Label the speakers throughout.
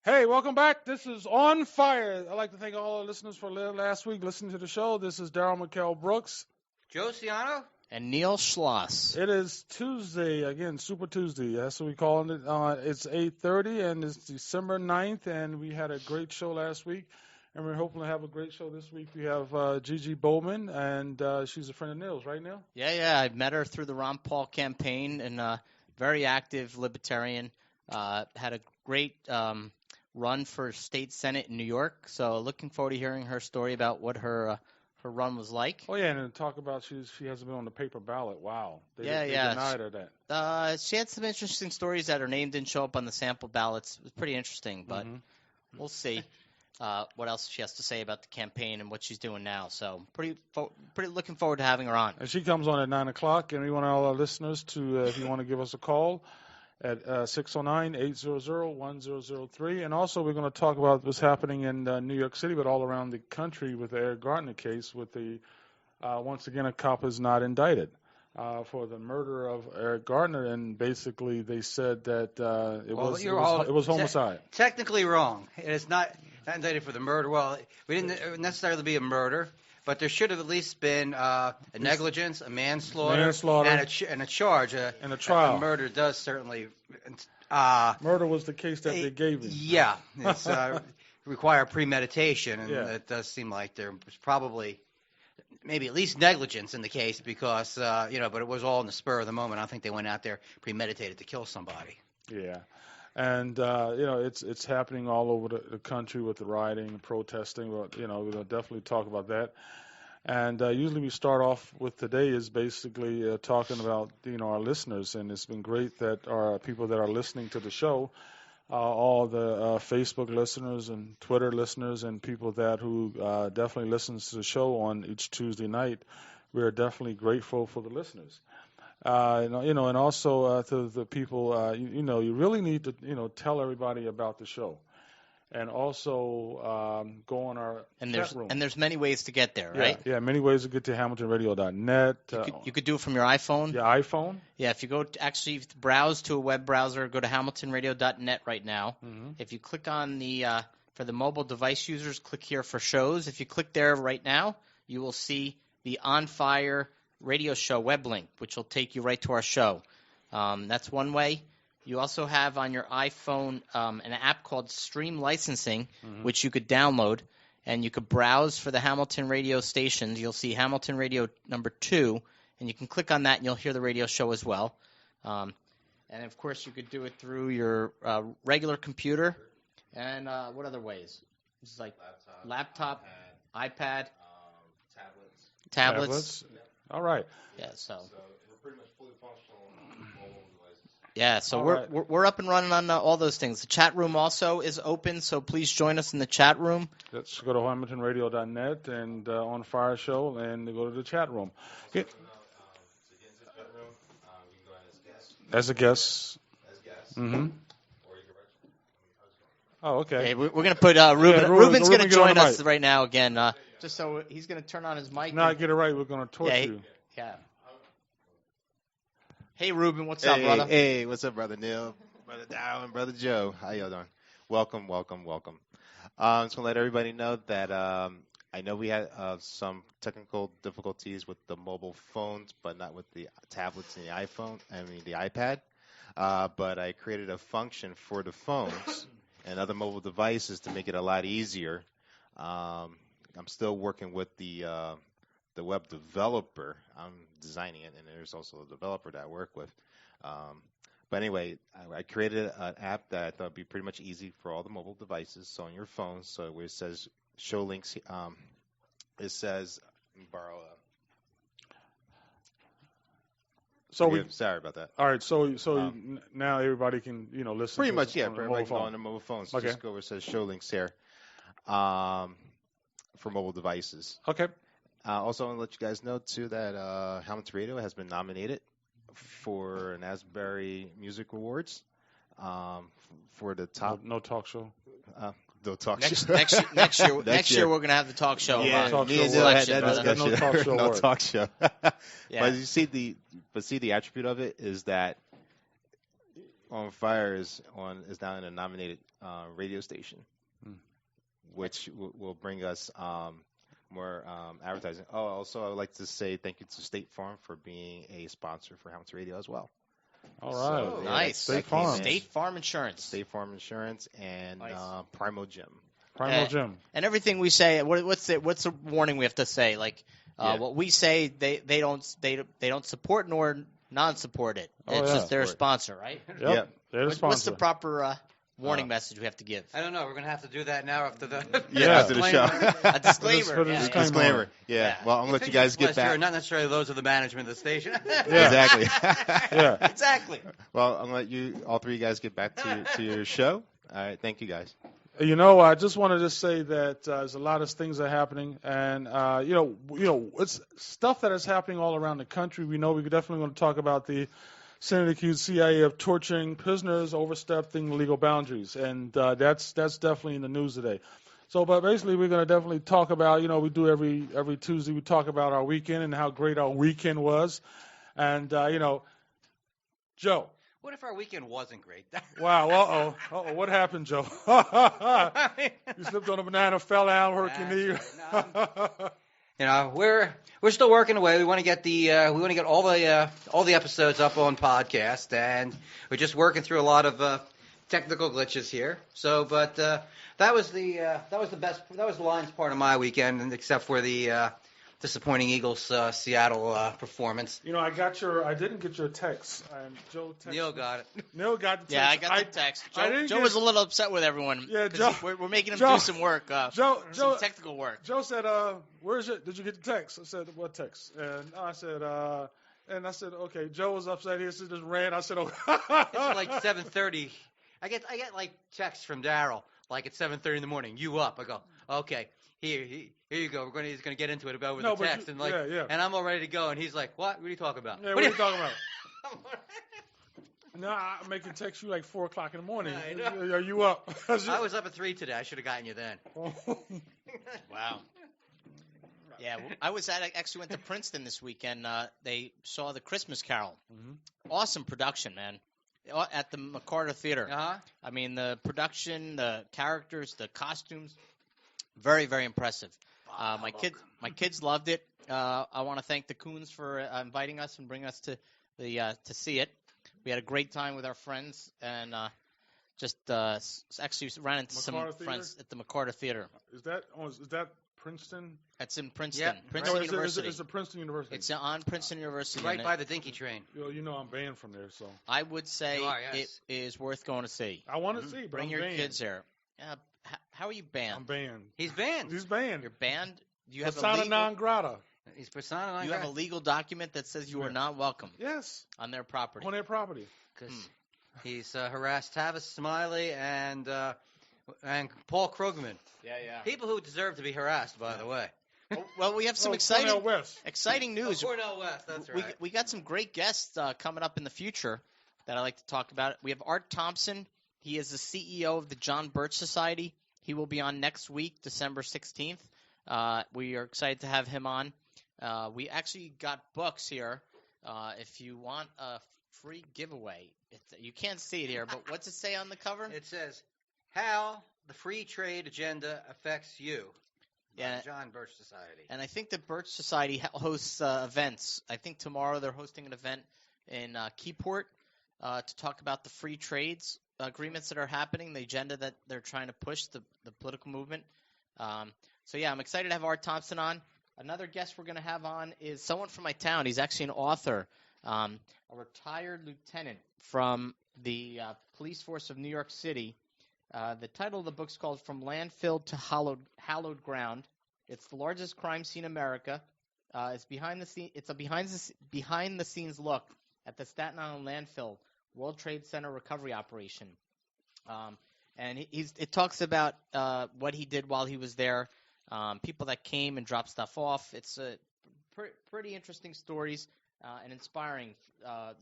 Speaker 1: Hey, welcome back. This is On Fire. I'd like to thank all our listeners for last week listening to the show. This is Daryl McKell Brooks.
Speaker 2: Joe Ciano.
Speaker 3: And Neil Schloss.
Speaker 1: It is Tuesday, again, Super Tuesday. That's what we call it. It's 8:30, and it's December 9th, and we had a great show last week, and we're hoping to have a great show this week. We have Gigi Bowman, and she's a friend of Neil's, right, Neil?
Speaker 3: Yeah, I met her through the Ron Paul campaign, and very active libertarian. Had a great run for state senate in New York, so looking forward to hearing her story about what her run was like.
Speaker 1: Oh, yeah, and talk about she hasn't been on the paper ballot. Wow. They denied her that.
Speaker 3: She had some interesting stories that her name didn't show up on the sample ballots. It was pretty interesting, but we'll see what else she has to say about the campaign and what she's doing now. So pretty looking forward to having her on.
Speaker 1: And she comes on at 9 o'clock, and we want all our listeners to, if you want to give us a call, at 609-800-1003. And also we're going to talk about what's happening in New York City, but all around the country with the Eric Garner case with the, once again, a cop is not indicted for the murder of Eric Garner. And basically they said that it was homicide.
Speaker 2: Technically wrong. It is not indicted for the murder. Well, we didn't necessarily be a murder. But there should have at least been a negligence, a manslaughter, and a charge.
Speaker 1: And a trial.
Speaker 2: A murder does certainly.
Speaker 1: Murder was the case that they gave him.
Speaker 2: Yeah, it's require premeditation, and it does seem like there was probably maybe at least negligence in the case because but it was all in the spur of the moment. I don't think they went out there premeditated to kill somebody.
Speaker 1: Yeah. And, it's happening all over the country with the rioting and protesting. We're going to definitely talk about that. And usually we start off with today is basically talking about, our listeners. And it's been great that our people that are listening to the show, all the Facebook listeners and Twitter listeners and people who definitely listens to the show on each Tuesday night. We are definitely grateful for the listeners. And also to the people, you really need to, tell everybody about the show. And also go on our chat room.
Speaker 3: And there's many ways to get there, right?
Speaker 1: Yeah, many ways to get to HamiltonRadio.net.
Speaker 3: You could do it from your iPhone.
Speaker 1: Yeah, iPhone.
Speaker 3: Yeah, if you go to browse to a web browser, go to HamiltonRadio.net right now. Mm-hmm. If you click on for the mobile device users, click here for shows. If you click there right now, you will see the OnFire Radio Show web link, which will take you right to our show. That's one way. You also have on your iPhone an app called Stream Licensing, which you could download, and you could browse for the Hamilton radio stations. You'll see Hamilton Radio number 2, and you can click on that, and you'll hear the radio show as well. And, of course, you could do it through your regular computer. And what other ways? It's like laptop, iPad, tablets.
Speaker 1: All right.
Speaker 3: Yeah, so
Speaker 4: we're pretty much fully functional on mobile devices.
Speaker 3: Yeah, so we're up and running on all those things. The chat room also is open, so please join us in the chat room.
Speaker 1: Let's go to HamiltonRadio.net and OnFire Show and go to the chat room.
Speaker 4: To get into the chat room, you can go in
Speaker 1: as a guest.
Speaker 4: As guest.
Speaker 1: Mm-hmm.
Speaker 4: Or you can register.
Speaker 1: Oh, okay.
Speaker 3: Okay, we're going to put Ruben. Ruben's going to join us right now again. Just so he's going to turn on his mic.
Speaker 1: Now get it right. We're going to torch you.
Speaker 3: Yeah. Hey, Ruben, what's up, brother?
Speaker 4: Hey, what's up, Brother Neil, Brother Darryl, and Brother Joe? How y'all doing? Welcome. Just want to let everybody know that I know we had some technical difficulties with the mobile phones, but not with the tablets and the iPad. But I created a function for the phones and other mobile devices to make it a lot easier. I'm still working with the web developer. I'm designing it, and there's also a developer that I work with. But anyway, I created an app that I thought would be pretty much easy for all the mobile devices. So on your phone, so where it says show links, it says, let me borrow sorry about that.
Speaker 1: All right, so now everybody can listen.
Speaker 4: Pretty
Speaker 1: to
Speaker 4: much, yeah.
Speaker 1: on
Speaker 4: Everybody can go on their mobile phones. So just go where it says show links here. For mobile devices.
Speaker 1: Okay.
Speaker 4: Also, I want to let you guys know, too, that Hamilton Radio has been nominated for an Asbury Music Awards for the top...
Speaker 1: No talk show?
Speaker 4: No talk
Speaker 3: show. Next year, we're going to have the talk show.
Speaker 4: Yeah,
Speaker 1: talk
Speaker 4: show.
Speaker 1: No talk show.
Speaker 4: No talk show.
Speaker 3: Yeah.
Speaker 4: But you see the attribute of it is that OnFire is now in a nominated radio station, which will bring us more advertising. Oh, also, I would like to say thank you to State Farm for being a sponsor for Hamilton Radio as well.
Speaker 1: All right.
Speaker 4: So,
Speaker 3: Nice.
Speaker 1: State Farm.
Speaker 3: State Farm Insurance.
Speaker 4: State Farm Insurance and
Speaker 3: Nice.
Speaker 4: Primo Gym.
Speaker 1: Primal Gym.
Speaker 3: And everything we say, what's the warning we have to say? Like what we say, they don't support nor non-support it. It's just their sponsor, right?
Speaker 1: Yep. They're the sponsor.
Speaker 3: What's the proper warning message we have to give?
Speaker 2: I don't know. We're going to have to do that now after the
Speaker 4: after the show.
Speaker 3: A disclaimer.
Speaker 4: Disclaimer. Yeah. Well, I'm going to let you guys get back.
Speaker 2: Not necessarily those of the management of the station.
Speaker 4: Exactly.
Speaker 1: Yeah.
Speaker 3: Exactly.
Speaker 4: Well, I'm going to let you, all three guys, get back to your show. All right. Thank you, guys.
Speaker 1: You know, I just wanted to say that there's a lot of things that are happening, and it's stuff that is happening all around the country. We know we're definitely going to talk about the Senate accused CIA of torturing prisoners, overstepping legal boundaries, and that's definitely in the news today. So, but basically, we're going to definitely talk about, we do every Tuesday, we talk about our weekend and how great our weekend was, and Joe.
Speaker 2: What if our weekend wasn't great?
Speaker 1: Wow, what happened, Joe? You slipped on a banana, fell down, hurt your knee.
Speaker 2: We're still working away. We want to get all the episodes up on podcast, and we're just working through a lot of technical glitches here. So, but that was the Lions part of my weekend, and except for the disappointing Eagles Seattle performance.
Speaker 1: I didn't get your text. And Joe texted.
Speaker 2: Neil got it.
Speaker 1: Neil got the text.
Speaker 3: Yeah, I got the text. Joe was a little upset with everyone.
Speaker 1: Yeah, Joe.
Speaker 3: We're making him do some work.
Speaker 1: Joe,
Speaker 3: some technical work.
Speaker 1: Joe said, "Where's it? Did you get the text?" I said, "What text?" And I said, "Okay." Joe was upset. He just ran. I said, "Oh."
Speaker 2: It's like 7:30. I get like texts from Daryl like at 7:30 in the morning. You up? I go, okay. Here you go. He's gonna get into it over the text, and and I'm all ready to go, and he's like, "What? What are you talking about?"
Speaker 1: Yeah, what are you talking about? No, I'm making text you like 4:00 in the morning. Are you up?
Speaker 2: I was up at 3 today. I should have gotten you then.
Speaker 3: Wow. Yeah, I actually went to Princeton this weekend. They saw the Christmas Carol. Mm-hmm. Awesome production, man. At the McCarter Theater.
Speaker 2: Uh-huh.
Speaker 3: I mean, the production, the characters, the costumes. Very, very impressive. My kids loved it. I want to thank the Coons for inviting us and bringing us to see it. We had a great time with our friends, and actually ran into some friends at the McCarter Theater.
Speaker 1: Is that Princeton?
Speaker 3: It's in Princeton.
Speaker 2: Yep.
Speaker 3: Princeton University.
Speaker 1: It's Princeton University.
Speaker 3: It's on Princeton University.
Speaker 2: Right by the Dinky train.
Speaker 1: I'm banned from there, so.
Speaker 3: I would say
Speaker 2: yes.
Speaker 3: it is worth going to see.
Speaker 1: I want to see, but
Speaker 3: Bring
Speaker 1: I'm
Speaker 3: your
Speaker 1: banned.
Speaker 3: kids there. How are you banned?
Speaker 1: I'm banned.
Speaker 2: He's banned.
Speaker 1: He's banned.
Speaker 3: You're banned? Do you have
Speaker 1: persona non grata.
Speaker 2: He's persona non grata.
Speaker 3: You have a legal document that says you are not welcome.
Speaker 1: Yes.
Speaker 3: On their property.
Speaker 1: On their property.
Speaker 2: Because he's harassed Tavis Smiley and Paul Krugman.
Speaker 3: Yeah.
Speaker 2: People who deserve to be harassed, by the way.
Speaker 3: Well, we have some
Speaker 1: Cornell West.
Speaker 3: exciting news.
Speaker 2: Cornell West, that's right.
Speaker 3: We got some great guests coming up in the future that I'd like to talk about. We have Art Thompson. He is the CEO of the John Birch Society. He will be on next week, December 16th. We are excited to have him on. We actually got books here. If you want a free giveaway, you can't see it here, but what's it say on the cover?
Speaker 2: It says, How the Free Trade Agenda Affects You.
Speaker 3: Yeah,
Speaker 2: John Birch Society.
Speaker 3: And I think the Birch Society hosts events. I think tomorrow they're hosting an event in Keyport to talk about the free trades agreements that are happening, the agenda that they're trying to push, the political movement. So, I'm excited to have Art Thompson on. Another guest we're going to have on is someone from my town. He's actually an author, a retired lieutenant from the police force of New York City. The title of the book is called From Landfill to Hallowed Ground. It's the largest crime scene in America. It's a behind the scenes look at the Staten Island landfill World Trade Center recovery operation. And it talks about what he did while he was there, people that came and dropped stuff off. It's pretty interesting stories and inspiring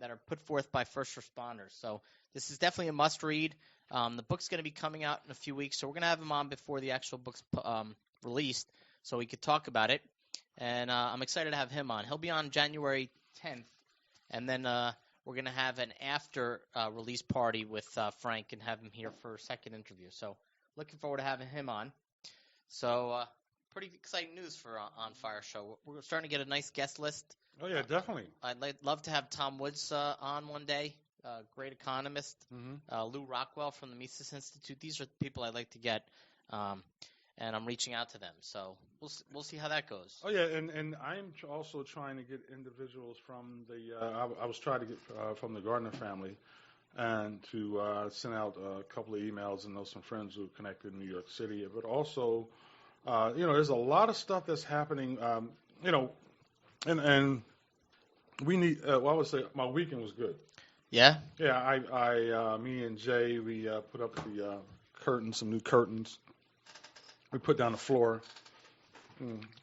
Speaker 3: that are put forth by first responders. So this is definitely a must-read. The book's going to be coming out in a few weeks, so we're going to have him on before the actual book's released so we could talk about it. And I'm excited to have him on. He'll be on January 10th. And then we're going to have an after release party with Frank and have him here for a second interview. So looking forward to having him on. So pretty exciting news for OnFire Show. We're starting to get a nice guest list.
Speaker 1: Oh, yeah, definitely.
Speaker 3: I'd love to have Tom Woods on one day, great economist. Lou Rockwell from the Mises Institute. These are the people I'd like to get, and I'm reaching out to them. So we'll see how that goes.
Speaker 1: Oh, yeah, and I'm also trying to get individuals from the I was trying to get from the Garner family and to send out a couple of emails and know some friends who are connected in New York City. But also, there's a lot of stuff that's happening, and we need. I would say my weekend was good.
Speaker 3: Yeah.
Speaker 1: Yeah. I me and Jay, we put up the curtains, some new curtains. We put down the floor.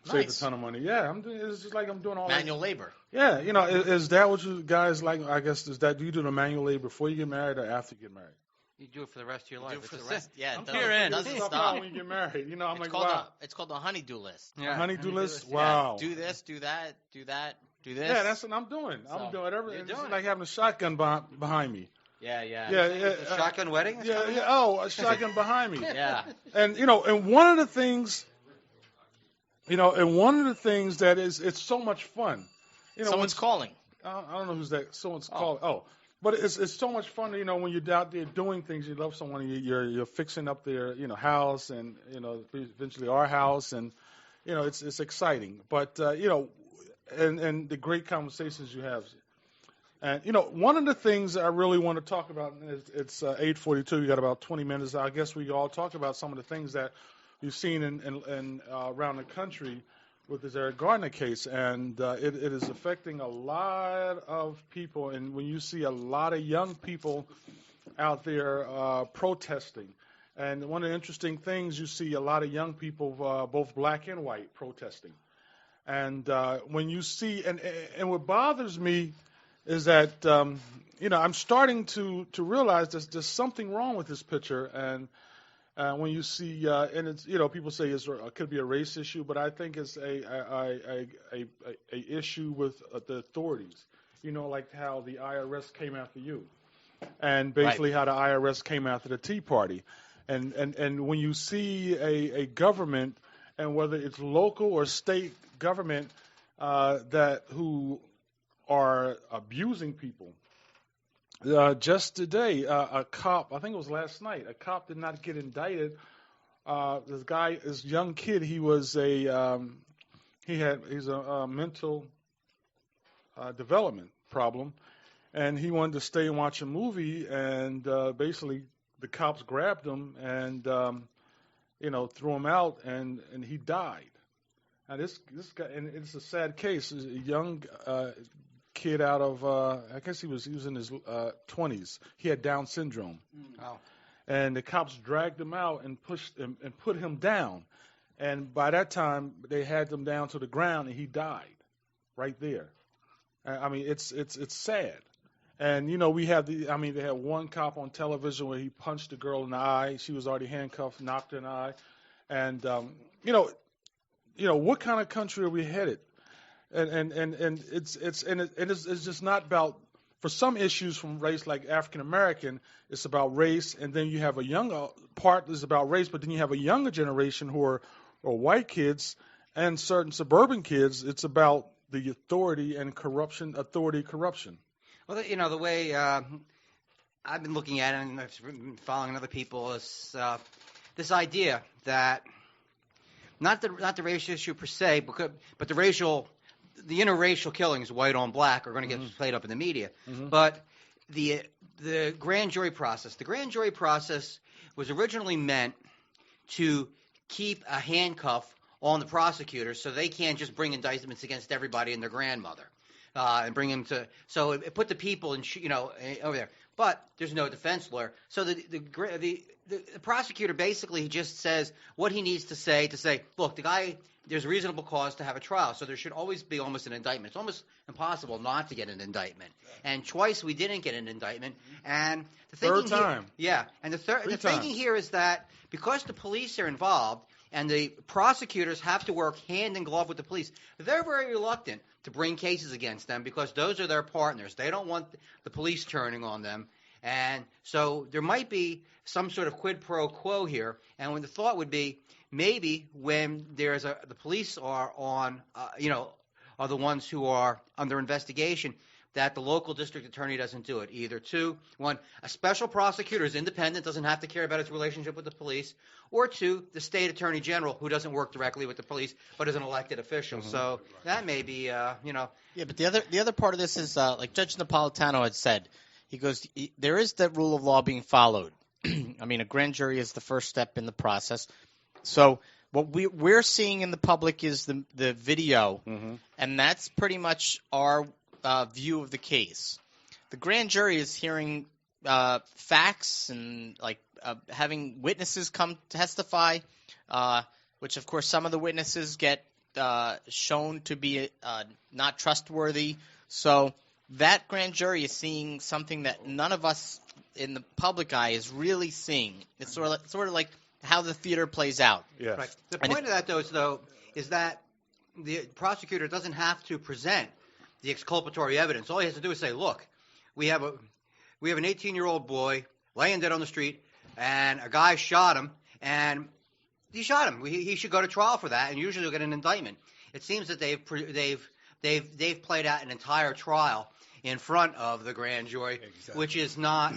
Speaker 1: Saved a ton of money. Yeah. It's just like I'm doing all
Speaker 3: manual labor.
Speaker 1: Yeah. Is that what you guys like? I guess do you do the manual labor before you get married or after you get married?
Speaker 2: You do it for the rest of your life.
Speaker 3: For the rest. Yeah.
Speaker 2: It
Speaker 3: doesn't
Speaker 1: stop
Speaker 3: stop.
Speaker 1: when you get married. I'm
Speaker 3: it's
Speaker 1: like,
Speaker 3: called
Speaker 1: wow.
Speaker 3: It's called the honey-do list.
Speaker 1: Yeah. Honey-do list?
Speaker 3: Yeah.
Speaker 1: Wow.
Speaker 3: Do this, do that, do that, do this.
Speaker 1: Yeah, that's what I'm doing. I'm doing everything. It's like having a shotgun behind me.
Speaker 3: Yeah.
Speaker 2: Shotgun wedding?
Speaker 1: Yeah. Oh, a shotgun behind me.
Speaker 3: Yeah.
Speaker 1: And one of the things, that is, it's so much fun.
Speaker 3: Someone's calling.
Speaker 1: I don't know who's that. Someone's calling. Oh, but it's so much fun. When you're out there doing things, you love someone. You're fixing up their house, and eventually our house, and it's exciting. But and the great conversations you have. And one of the things I really want to talk about is it's 8:42. You got about 20 minutes. I guess we all talk about some of the things that we've seen in around the country with this Eric Garner case, and it is affecting a lot of people. And when you see a lot of young people out there protesting, and one of the interesting things, you see a lot of young people, both black and white, protesting. And when you see, and what bothers me is that I'm starting to realize there's something wrong with this picture, and when you see, and it's people say it could be a race issue, but I think it's a issue with the authorities. Like how the IRS came after you, and basically how the IRS came after the Tea Party, and when you see a government, and whether it's local or state government who are abusing people. Just today, a cop, I think it was last night, a cop did not get indicted. This young kid, he's a mental development problem, and he wanted to stay and watch a movie, and basically the cops grabbed him and threw him out, and he died. Now this guy, and it's a sad case. It's a young kid out of I guess he was in his 20s. He had Down syndrome.
Speaker 2: Wow.
Speaker 1: And the cops dragged him out and pushed him and put him down. And by that time, they had him down to the ground, and he died right there. I mean, it's sad. And they had one cop on television where he punched the girl in the eye. She was already handcuffed, knocked her in the eye. And what kind of country are we headed? And it's just not about, for some issues from race like African American, it's about race, and then you have a younger part that's about race, but then you have a younger generation who are white kids and certain suburban kids. It's about the authority and corruption.
Speaker 2: Well, the way I've been looking at it, and I've been following other people, is this idea that not the racial issue per se, but the interracial killings, white on black, are going to get played up in the media. Mm-hmm. But the grand jury process. The grand jury process was originally meant to keep a handcuff on the prosecutors so they can't just bring indictments against everybody and their grandmother and bring them to. So it put the people over there. But there's no defense lawyer. So the prosecutor basically just says what he needs to say, look, the guy, there's reasonable cause to have a trial. So there should always be almost an indictment. It's almost impossible not to get an indictment. And twice we didn't get an indictment. And the thinking
Speaker 1: third time.
Speaker 2: And the thinking here is that because the police are involved and the prosecutors have to work hand in glove with the police. They're very reluctant to bring cases against them because those are their partners. They don't want the police turning on them. And so there might be some sort of quid pro quo here. And when the thought would be maybe when there's the police are on, are the ones who are under investigation, that the local district attorney doesn't do it. Either two, one, a special prosecutor is independent, doesn't have to care about its relationship with the police, or two, the state attorney general who doesn't work directly with the police but is an elected official. Mm-hmm. So that may be, Yeah,
Speaker 3: but the other part of this is like Judge Napolitano had said. He goes, there is that rule of law being followed. I mean, a grand jury is the first step in the process. So what we're seeing in the public is the video, mm-hmm. and that's pretty much our view of the case. The grand jury is hearing facts and having witnesses come testify, which of course some of the witnesses get shown to be not trustworthy. So that grand jury is seeing something that none of us in the public eye is really seeing. It's sort of like how the theater plays out.
Speaker 1: Yes.
Speaker 2: Right. The point of that, though, is that the prosecutor doesn't have to present the exculpatory evidence. All he has to do is say, look, we have an 18-year-old boy laying dead on the street, and a guy shot him, and he shot him. He should go to trial for that, and usually he'll get an indictment. It seems that they've played out an entire trial in front of the grand jury, exactly. Which is not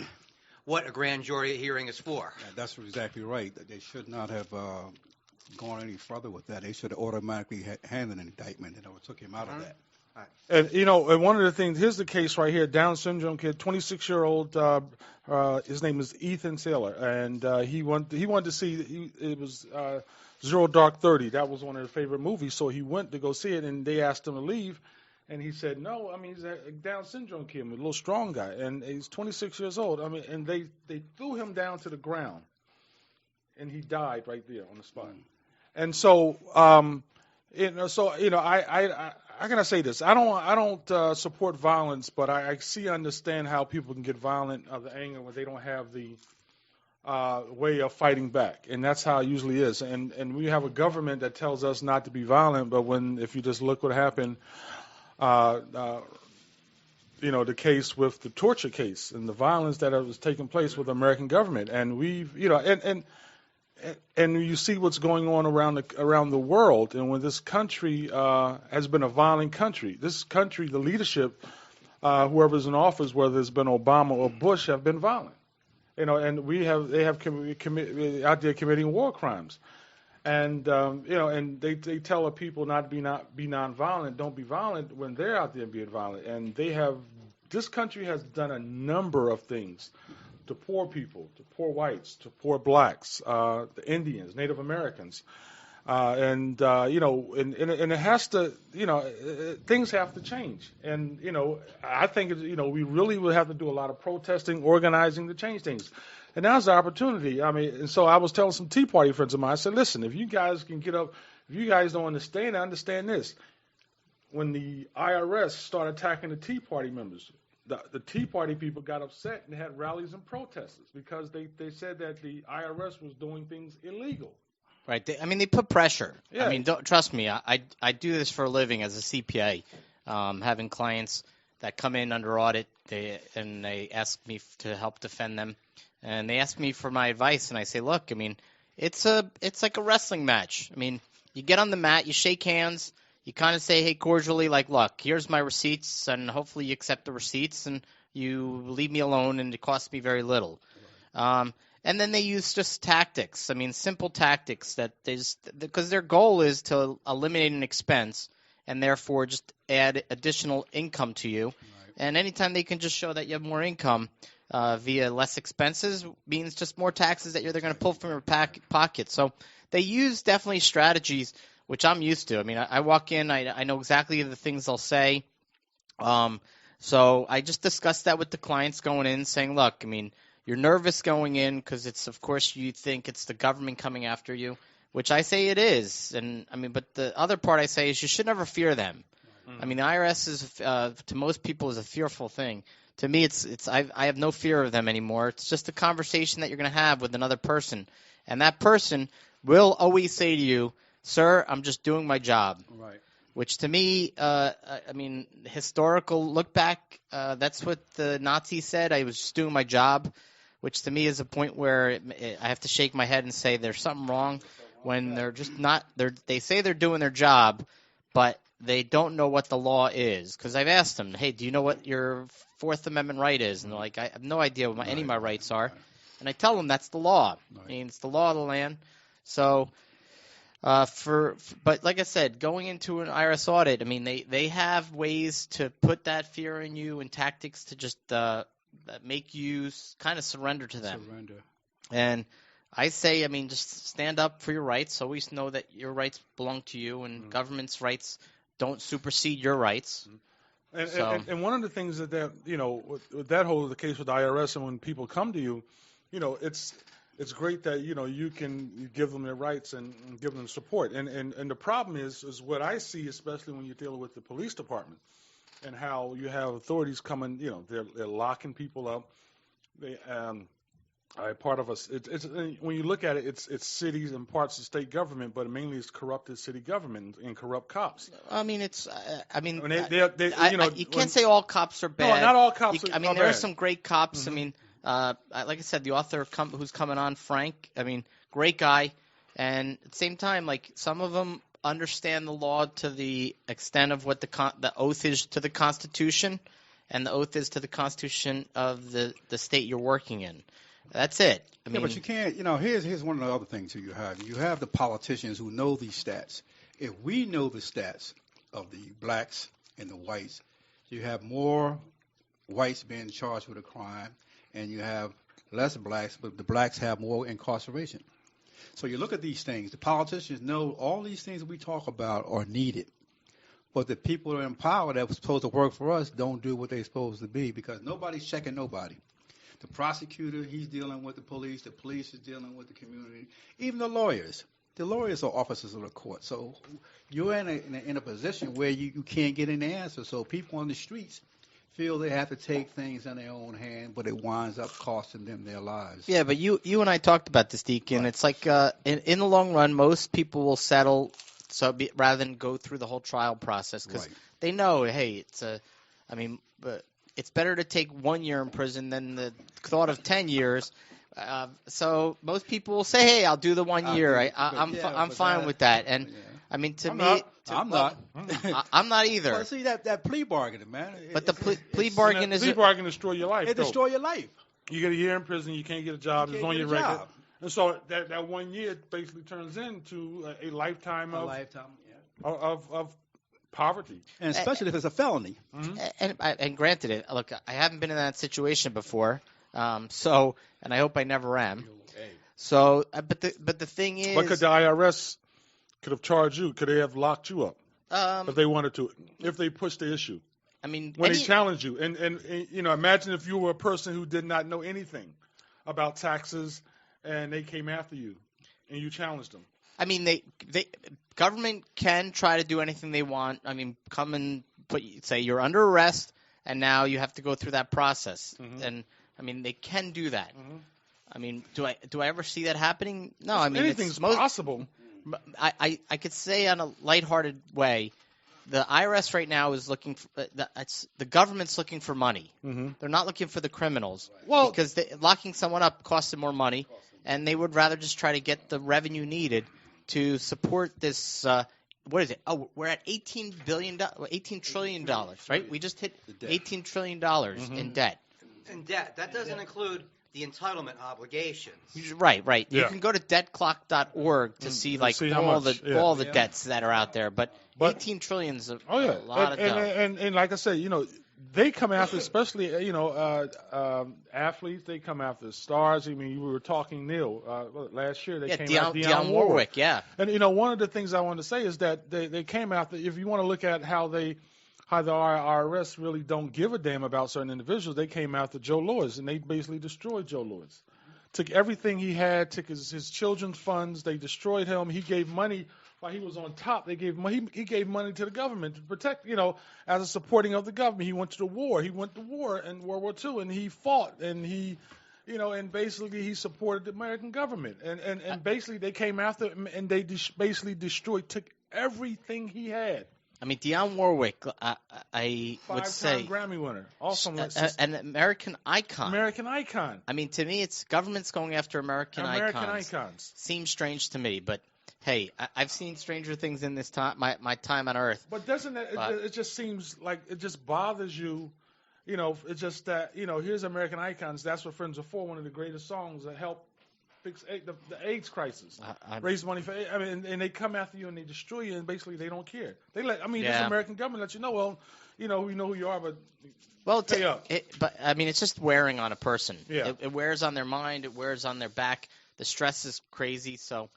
Speaker 2: what a grand jury hearing is for.
Speaker 5: Yeah, that's exactly right. They should not have gone any further with that. They should have automatically handed an indictment and took him out of that.
Speaker 1: And and one of the things, here's the case right here, Down syndrome kid, 26-year-old. His name is Ethan Saylor, and he wanted to see. It was Zero Dark 30. That was one of his favorite movies, so he went to go see it, and they asked him to leave, and he said no. I mean, he's a Down syndrome kid, a little strong guy, and he's 26 years old. I mean, and they threw him down to the ground, and he died right there on the spot. And so, I gotta say this. I don't support violence, but I understand how people can get violent of the anger when they don't have the way of fighting back, and that's how it usually is. And we have a government that tells us not to be violent, but if you just look what happened, the case with the torture case and the violence that was taking place with the American government, and and you see what's going on around the world, and when this country has been a violent country, this country, the leadership, whoever's in office, whether it's been Obama or Bush, have been violent. And they have out there committing war crimes, and and they tell people not to be nonviolent, don't be violent when they're out there being violent, and this country has done a number of things to poor people, to poor whites, to poor blacks, the Indians, Native Americans, and it has to, things have to change, and I think we really will have to do a lot of protesting, organizing to change things, and now's the opportunity. I mean, and so I was telling some Tea Party friends of mine, I said, listen, if you guys can get up, if you guys don't understand, I understand this. When the IRS started attacking the Tea Party members, the Tea Party people got upset and had rallies and protests because they said that the IRS was doing things illegal.
Speaker 3: Right. They put pressure.
Speaker 1: Yeah.
Speaker 3: I mean, trust me. I do this for a living as a CPA, having clients that come in under audit, and they ask me to help defend them, and they ask me for my advice, and I say, look, I mean, it's like a wrestling match. I mean, you get on the mat, you shake hands. You kind of say, hey, cordially, like, look, here's my receipts, and hopefully you accept the receipts, and you leave me alone, and it costs me very little. And then they use just tactics. I mean, simple tactics because their goal is to eliminate an expense and therefore just add additional income to you. Right. And anytime they can just show that you have more income via less expenses means just more taxes that they're going to pull from your pocket. So they use definitely strategies which I'm used to. I mean, I walk in, I know exactly the things they'll say. So I just discussed that with the clients going in, saying, look, I mean, you're nervous going in because of course, you think it's the government coming after you, which I say it is. And I mean, but the other part I say is you should never fear them. Mm-hmm. I mean, the IRS is, to most people, is a fearful thing. To me, I have no fear of them anymore. It's just a conversation that you're going to have with another person. And that person will always say to you, "Sir, I'm just doing my job."
Speaker 5: Right.
Speaker 3: Which to me, I mean, historical look back, that's what the Nazis said. I was just doing my job, which to me is a point where I have to shake my head and say there's something wrong when they're just not. They say they're doing their job, but they don't know what the law is. Because I've asked them, hey, do you know what your Fourth Amendment right is? And they're like, I have no idea what any of my rights are. And I tell them that's the law. I mean, it's the law of the land. So. But like I said, going into an IRS audit, I mean, they have ways to put that fear in you and tactics to just make you kind of surrender to them. And I say, I mean, just stand up for your rights. Always know that your rights belong to you, and government's rights don't supersede your rights.
Speaker 1: And one of the things that you know, with that whole the case with the IRS, and when people come to you, you know, it's great that, you know, you give them their rights and give them support. And the problem is what I see, especially when you're dealing with the police department and how you have authorities coming, you know, they're locking people up. They part of us. It's when you look at it, it's cities and parts of state government, but mainly it's corrupted city government and corrupt cops.
Speaker 3: I mean,
Speaker 1: you
Speaker 3: can't say all cops are bad.
Speaker 1: No, not all cops are bad.
Speaker 3: I mean, there are some great cops. I mean. Like I said, the author who's coming on, Frank, I mean, great guy. And at the same time, like, some of them understand the law to the extent of what the oath is to the Constitution, and the oath is to the Constitution of the state you're working in. That's it. I mean,
Speaker 5: but you can't, you know, here's one of the other things that you have. You have the politicians who know these stats. If we know the stats of the blacks and the whites, you have more whites being charged with a crime, and you have less blacks, but the blacks have more incarceration. So you look at these things. The politicians know all these things that we talk about are needed, but the people that are in power that were supposed to work for us don't do what they're supposed to be because nobody's checking nobody. The prosecutor, he's dealing with the police is dealing with the community, even the lawyers. The lawyers are officers of the court. So you're in a position where you can't get an answer. So people on the streets feel they have to take things in their own hand, but it winds up costing them their lives.
Speaker 3: Yeah, but you and I talked about this, Deacon. Right. It's like in the long run, most people will settle rather than go through the whole trial process because they know, hey, it's better to take 1 year in prison than the thought of 10 years. So most people will say, hey, I'll do the 1 year. I'm fine with that. And I mean, to me,
Speaker 5: I'm not.
Speaker 3: I'm not either.
Speaker 5: Well, see that plea bargaining, man.
Speaker 3: But the plea bargain is
Speaker 1: plea bargain destroy your life.
Speaker 5: It destroy your life.
Speaker 1: You get a year in prison, you can't get a job. It's on your record, and so that 1 year basically turns into a lifetime of poverty,
Speaker 5: and especially if it's a felony.
Speaker 3: Mm-hmm. And granted, look, I haven't been in that situation before, and I hope I never am. So, but the thing is,
Speaker 1: but could the IRS could have charged you? Could they have locked you up if they wanted to? If they pushed the issue,
Speaker 3: I mean,
Speaker 1: when they challenged you, and you know, imagine if you were a person who did not know anything about taxes, and they came after you, and you challenged them.
Speaker 3: I mean, government can try to do anything they want. I mean, come and say you're under arrest, and now you have to go through that process. Mm-hmm. And I mean, they can do that. Mm-hmm. I mean, do I ever see that happening? No, I mean,
Speaker 1: anything's possible.
Speaker 3: I could say on a lighthearted way, the IRS right now is looking for the government's looking for money. Mm-hmm. They're not looking for the criminals. Well, because locking someone up costs them more money, and they would rather just try to get the revenue needed to support this. What is it? Oh, we're at $18 trillion, right? We just hit $18 trillion in debt.
Speaker 2: In debt. That doesn't include the entitlement obligations.
Speaker 3: Right. Yeah. You can go to debtclock.org to see all the debts that are out there, but 18 trillion is a lot of dough.
Speaker 1: And like I said, you know, they come after, especially athletes. They come after stars. I mean, we were talking Neil last year. They came after Dionne Warwick.
Speaker 3: Yeah.
Speaker 1: And you know, one of the things I want to say is that they came after. If you want to look at how the IRS really don't give a damn about certain individuals, they came after Joe Louis, and they basically destroyed Joe Louis. Took everything he had, took his children's funds. They destroyed him. He gave money while he was on top. They gave money. He gave money to the government to protect, as a supporting of the government. He went to the war. He went to war in World War II, and he fought, and he and basically he supported the American government, and basically they came after him and they basically took everything he had.
Speaker 3: I mean, Dionne Warwick, I would say,
Speaker 1: Five-time Grammy winner, also
Speaker 3: an American icon.
Speaker 1: American icon.
Speaker 3: I mean, to me, it's government's going after American
Speaker 1: icons.
Speaker 3: Seems strange to me, but hey, I've seen stranger things in this time, my time on Earth.
Speaker 1: But doesn't it just seems like it just bothers you? It's just that here's American icons. That's what Friends Are For. One of the greatest songs that helped fix the AIDS crisis, raise money for. And they come after you and they destroy you, and basically they don't care. This American government lets you know. Well, we know who you are, but pay up.
Speaker 3: But I mean, it's just wearing on a person.
Speaker 1: Yeah.
Speaker 3: It wears on their mind. It wears on their back. The stress is crazy. So,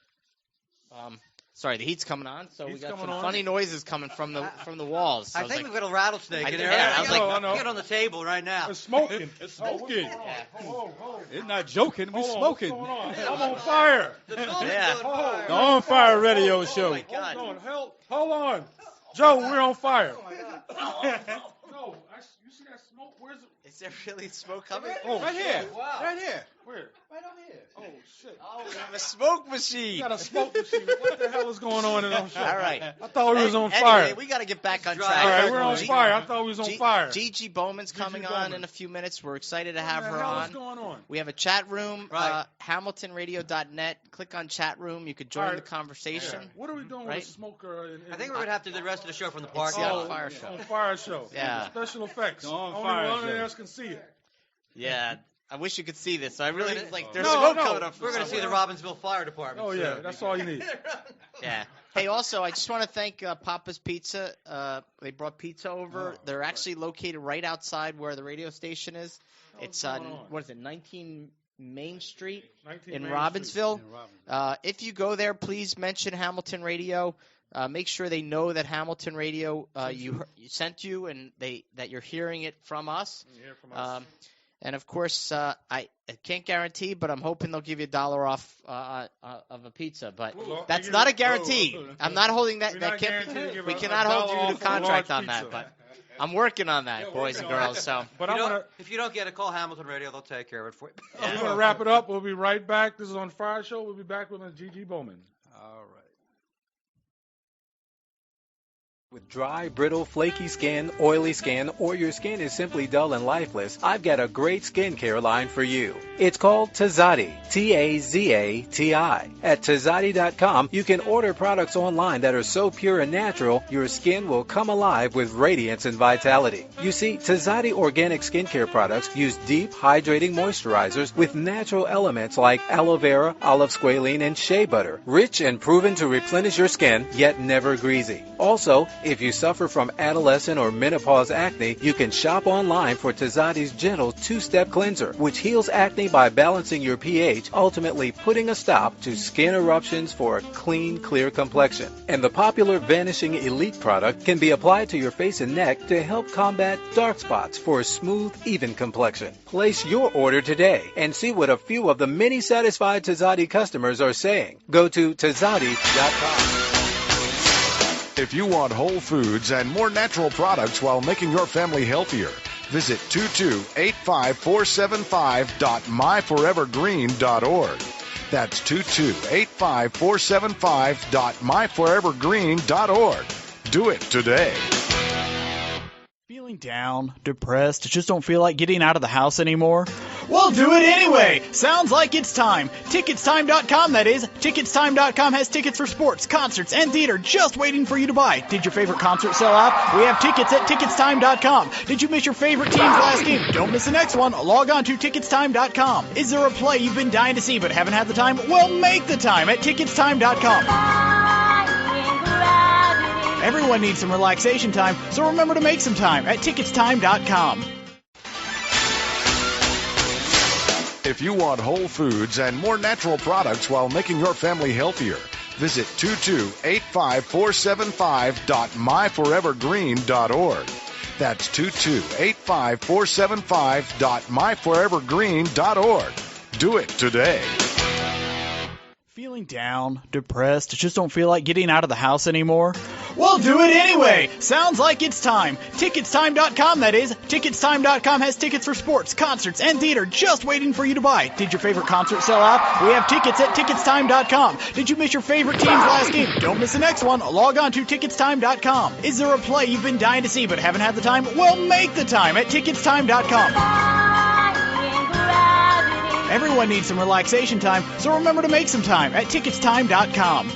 Speaker 3: sorry, the heat's coming on. So we got some funny noises coming from the walls.
Speaker 2: I think we've got a rattlesnake in there.
Speaker 3: Yeah, I was like,
Speaker 2: get on the table right now.
Speaker 1: It's smoking. It's
Speaker 5: smoking.
Speaker 1: Whoa.
Speaker 5: It's not joking. We're smoking.
Speaker 1: I'm on fire.
Speaker 5: The OnFire Radio Show.
Speaker 3: Oh my God.
Speaker 1: Hold on. Joe, we're on fire. No, you see that smoke? Where's it?
Speaker 3: Is there really smoke coming?
Speaker 5: Right here.
Speaker 2: Wow.
Speaker 5: Right here.
Speaker 1: Where?
Speaker 5: Right on here.
Speaker 1: Oh, shit.
Speaker 3: Oh, we have a smoke machine.
Speaker 1: You got a smoke machine. What the hell is going on in our show?
Speaker 3: All right.
Speaker 1: I thought we was on fire.
Speaker 3: Anyway, we got to get back on track.
Speaker 1: All right, we're on fire. I thought we was on fire.
Speaker 3: Gigi Bowman's coming on in a few minutes. We're excited to have her
Speaker 1: What the hell
Speaker 3: on.
Speaker 1: is going on?
Speaker 3: We have a chat room,
Speaker 2: Right.
Speaker 3: HamiltonRadio.net. Click on chat room. You could join the conversation.
Speaker 1: Yeah. What are we doing with a smoker?
Speaker 2: I think we're going to have to do the rest of the show from the park.
Speaker 3: It's the OnFire Show.
Speaker 1: On fire show.
Speaker 3: Yeah.
Speaker 1: Special effects.
Speaker 5: On
Speaker 1: Only
Speaker 5: fire
Speaker 1: one
Speaker 5: show.
Speaker 1: of us can see it.
Speaker 3: Yeah. I wish you could see this. So I really there's
Speaker 1: No,
Speaker 3: smoke
Speaker 1: no.
Speaker 3: coming up. From
Speaker 2: We're going to see the
Speaker 3: somewhere.
Speaker 2: Robbinsville Fire Department.
Speaker 1: Oh, yeah. That's all you need.
Speaker 3: Yeah. Hey, also, I just want to thank Papa's Pizza. They brought pizza over. They're actually located right outside where the radio station is. It's on, 19 Main Street in Robbinsville. If you go there, please mention Hamilton Radio. Make sure they know that Hamilton Radio you sent you and that you're hearing it from us. And of course, I can't guarantee, but I'm hoping they'll give you $1 off of a pizza. But that's not a guarantee. I'm not holding that. We cannot hold you to contract on that. But I'm working on that, boys and girls. So,
Speaker 2: if you don't get a call, Hamilton Radio, they'll take care of it for you.
Speaker 1: We're going to wrap it up. We'll be right back. This is on Fire Show. We'll be back with Ms. Gigi Bowman.
Speaker 5: All right.
Speaker 6: With dry, brittle, flaky skin, oily skin, or your skin is simply dull and lifeless, I've got a great skincare line for you. It's called Tazati, T-A-Z-A-T-I. At Tazati.com, you can order products online that are so pure and natural, your skin will come alive with radiance and vitality. You see, Tazati organic skincare products use deep, hydrating moisturizers with natural elements like aloe vera, olive squalene, and shea butter, rich and proven to replenish your skin, yet never greasy. Also, if you suffer from adolescent or menopause acne, you can shop online for Tazati's gentle two-step cleanser, which heals acne by balancing your pH, ultimately putting a stop to skin eruptions for a clean, clear complexion. And the popular Vanishing Elite product can be applied to your face and neck to help combat dark spots for a smooth, even complexion. Place your order today and see what a few of the many satisfied Tazati customers are saying. Go to Tazati.com.
Speaker 7: If you want whole foods and more natural products while making your family healthier, visit 2285475.myforevergreen.org. That's 2285475.myforevergreen.org. Do it today.
Speaker 8: Feeling down, depressed, just don't feel like getting out of the house anymore? Well, do it anyway! Sounds like it's time. Ticketstime.com, that is. Ticketstime.com has tickets for sports, concerts, and theater just waiting for you to buy. Did your favorite concert sell out? We have tickets at Ticketstime.com. Did you miss your favorite team's last game? Don't miss the next one. Log on to Ticketstime.com. Is there a play you've been dying to see but haven't had the time? Well, make the time at Ticketstime.com. Everyone needs some relaxation time, so remember to make some time at Ticketstime.com.
Speaker 7: If you want whole foods and more natural products while making your family healthier, visit 2285475.myforevergreen.org. That's 2285475.myforevergreen.org. Do it today.
Speaker 8: Feeling Feeling down, depressed, just don't feel like getting out of the house anymore? We'll do it anyway! Sounds like it's time. Ticketstime.com, that is. Ticketstime.com has tickets for sports, concerts, and theater just waiting for you to buy. Did your favorite concert sell out? We have tickets at Ticketstime.com. Did you miss your favorite team's last game? Don't miss the next one. Log on to Ticketstime.com. Is there a play you've been dying to see but haven't had the time? Well, make the time at Ticketstime.com. Everyone needs some relaxation time, so remember to make some time at Ticketstime.com.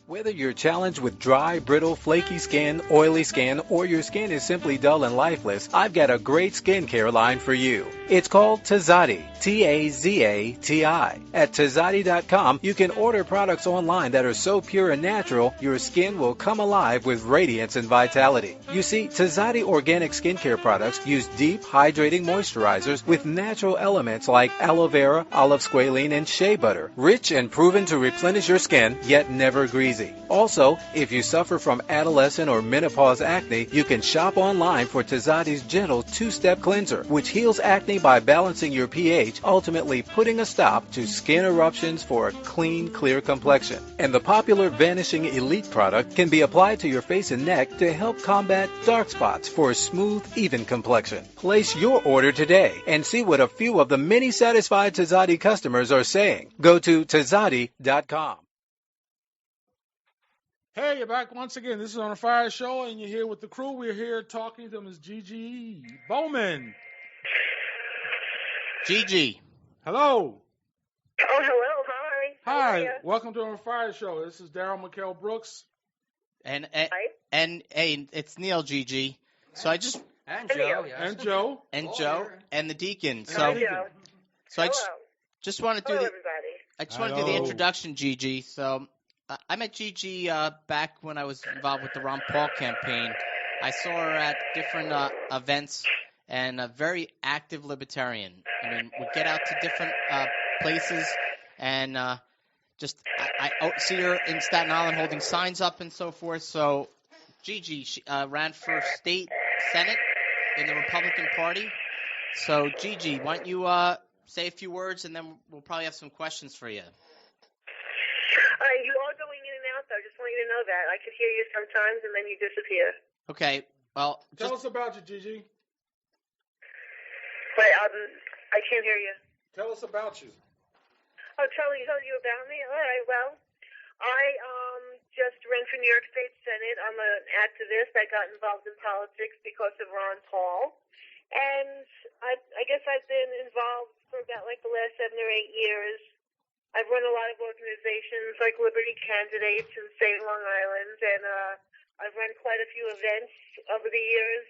Speaker 6: Whether you're challenged with dry, brittle, flaky skin, oily skin, or your skin is simply dull and lifeless, I've got a great skincare line for you. It's called Tazati, T-A-Z-A-T-I. At Tazati.com, you can order products online that are so pure and natural, your skin will come alive with radiance and vitality. You see, Tazati organic skincare products use deep, hydrating moisturizers with natural elements like aloe vera, olive squalene, and shea butter, rich and proven to replenish your skin, yet never greasy. Also, if you suffer from adolescent or menopause acne, you can shop online for Tazati's gentle two-step cleanser, which heals acne by balancing your pH, ultimately putting a stop to skin eruptions for a clean, clear complexion. And the popular Vanishing Elite product can be applied to your face and neck to help combat dark spots for a smooth, even complexion. Place your order today and see what a few of the many satisfied Tazati customers are saying. Go to Tazati.com.
Speaker 1: Hey, you're back once again. This is On Fire Show, and you're here with the crew. We're here talking to Ms. Gigi Bowman.
Speaker 3: Gigi.
Speaker 1: Hello.
Speaker 9: Oh, hello. Hi. How are
Speaker 1: Hi.
Speaker 9: you?
Speaker 1: Welcome to On Fire Show. This is Daryl McKell Brooks.
Speaker 3: And hey, it's Neil, Gigi. So I just
Speaker 2: And Joe, yes.
Speaker 1: And Joe.
Speaker 3: and Joe and the Deacon. So
Speaker 9: Hi, Joe.
Speaker 3: so I
Speaker 9: Hello.
Speaker 3: just want to do
Speaker 9: Hello,
Speaker 3: the
Speaker 9: everybody.
Speaker 3: I just want to do the
Speaker 1: Hello.
Speaker 3: introduction, Gigi. So I met Gigi back when I was involved with the Ron Paul campaign. I saw her at different events, and a very active libertarian. I mean, we get out to different places, and I see her in Staten Island holding signs up and so forth. So Gigi she, ran for state senate in the Republican Party. So Gigi, why don't you say a few words, and then we'll probably have some questions for you.
Speaker 9: You are going in and out, though. Just want you to know that. I could hear you sometimes, and then you disappear.
Speaker 3: Okay, well,
Speaker 1: Tell us about you, Gigi.
Speaker 9: Wait, I can't hear you.
Speaker 1: Tell us about you.
Speaker 9: Oh, tell you about me? All right, well, I just ran for New York State Senate. I'm an activist. I got involved in politics because of Ron Paul. And I guess I've been involved for about like the last 7 or 8 years. I've run a lot of organizations like Liberty Candidates in St. Long Island, and I've run quite a few events over the years.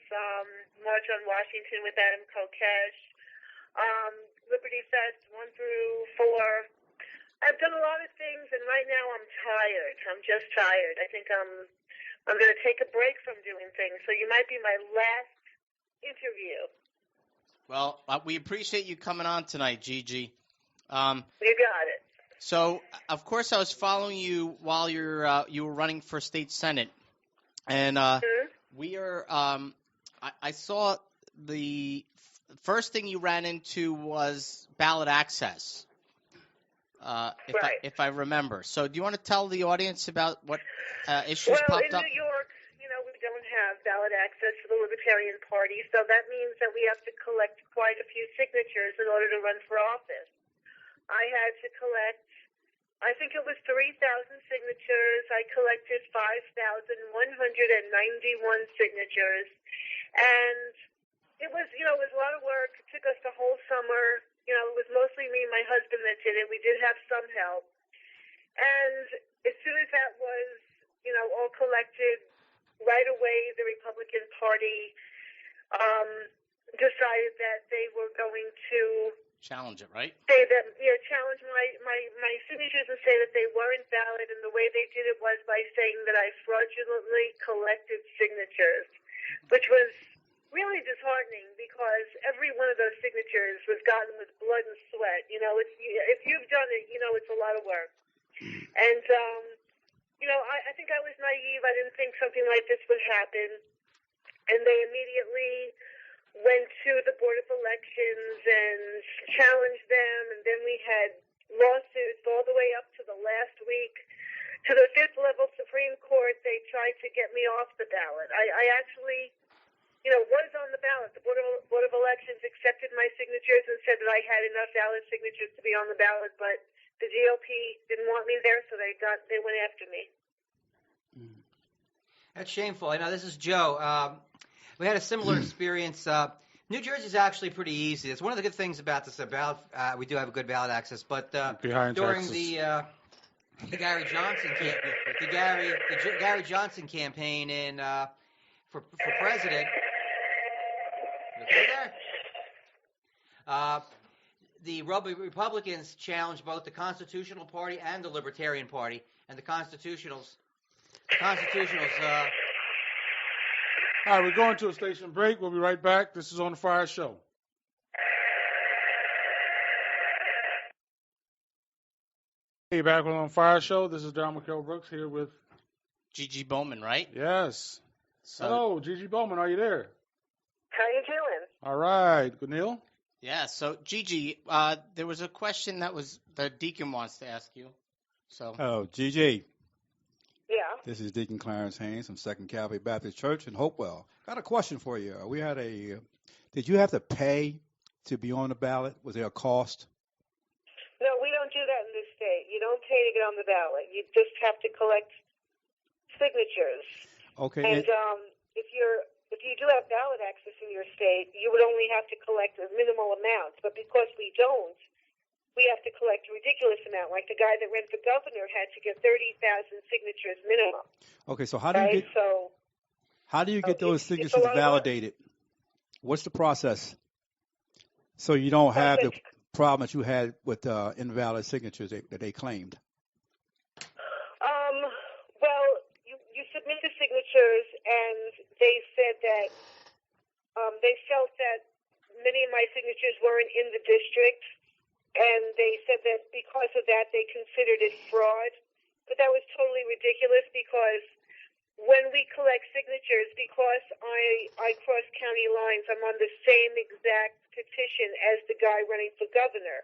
Speaker 9: March on Washington with Adam Kokesh, Liberty Fest 1 through 4. I've done a lot of things, and right now I'm tired. I'm just tired. I think I'm going to take a break from doing things. So you might be my last interview.
Speaker 3: Well, we appreciate you coming on tonight, Gigi.
Speaker 9: You got it.
Speaker 3: So, of course, I was following you while you were running for state senate, and we are. I saw the first thing you ran into was ballot access, if I remember. So, do you want to tell the audience about what issues popped up?
Speaker 9: Well, in New York, we don't have ballot access to the Libertarian Party, so that means that we have to collect quite a few signatures in order to run for office. I had to collect, I think it was 3,000 signatures. I collected 5,191 signatures. And it was, it was a lot of work. It took us the whole summer. It was mostly me and my husband that did it. We did have some help. And as soon as that was, all collected, right away the Republican Party decided that they were going to
Speaker 3: challenge it, right?
Speaker 9: Say that, challenge my signatures and say that they weren't valid, and the way they did it was by saying that I fraudulently collected signatures, which was really disheartening because every one of those signatures was gotten with blood and sweat. If you've done it, it's a lot of work. And, I think I was naive. I didn't think something like this would happen. And they immediately went to the Board of Elections and challenged them, and then we had lawsuits all the way up to the last week. To the 5th level Supreme Court, they tried to get me off the ballot. I actually, was on the ballot. The Board of Elections accepted my signatures and said that I had enough valid signatures to be on the ballot, but the GOP didn't want me there, so they went after me.
Speaker 2: That's shameful. I know, this is Joe. We had a similar experience. New Jersey is actually pretty easy. It's one of the good things about this ballot. We do have a good ballot access, but during the Gary Johnson campaign for president. Okay there? The Republicans challenged both the Constitutional Party and the Libertarian Party, and the Constitutionals. All
Speaker 1: right, we're going to a station break. We'll be right back. This is On Fire Show. Hey, back with On Fire Show. This is Don McKell Brooks here with
Speaker 3: Gigi Bowman, right?
Speaker 1: Yes. Hello, Gigi Bowman. Are you there?
Speaker 9: How you doing?
Speaker 1: All right. Good, Neil?
Speaker 3: Yeah. So, Gigi, there was a question that the deacon wants to ask you. So.
Speaker 5: Oh, Gigi.
Speaker 9: Yeah.
Speaker 5: This is Deacon Clarence Haynes from Second Calvary Baptist Church in Hopewell. Got a question for you. Did you have to pay to be on the ballot? Was there a cost?
Speaker 9: No, we don't do that in this state. You don't pay to get on the ballot. You just have to collect signatures.
Speaker 5: Okay.
Speaker 9: And if you do have ballot access in your state, you would only have to collect a minimal amount. But because we don't, we have to collect a ridiculous amount. Like the guy that ran for governor had to get 30,000 signatures minimum.
Speaker 5: Okay, so how do you get those signatures validated? What's the process? So you don't have the problem that you had with invalid signatures that they claimed.
Speaker 9: Well, you submit the signatures, and they said that they felt that many of my signatures weren't in the district, and they said that because of that, they considered it fraud. But that was totally ridiculous because when we collect signatures, because I cross county lines, I'm on the same exact petition as the guy running for governor.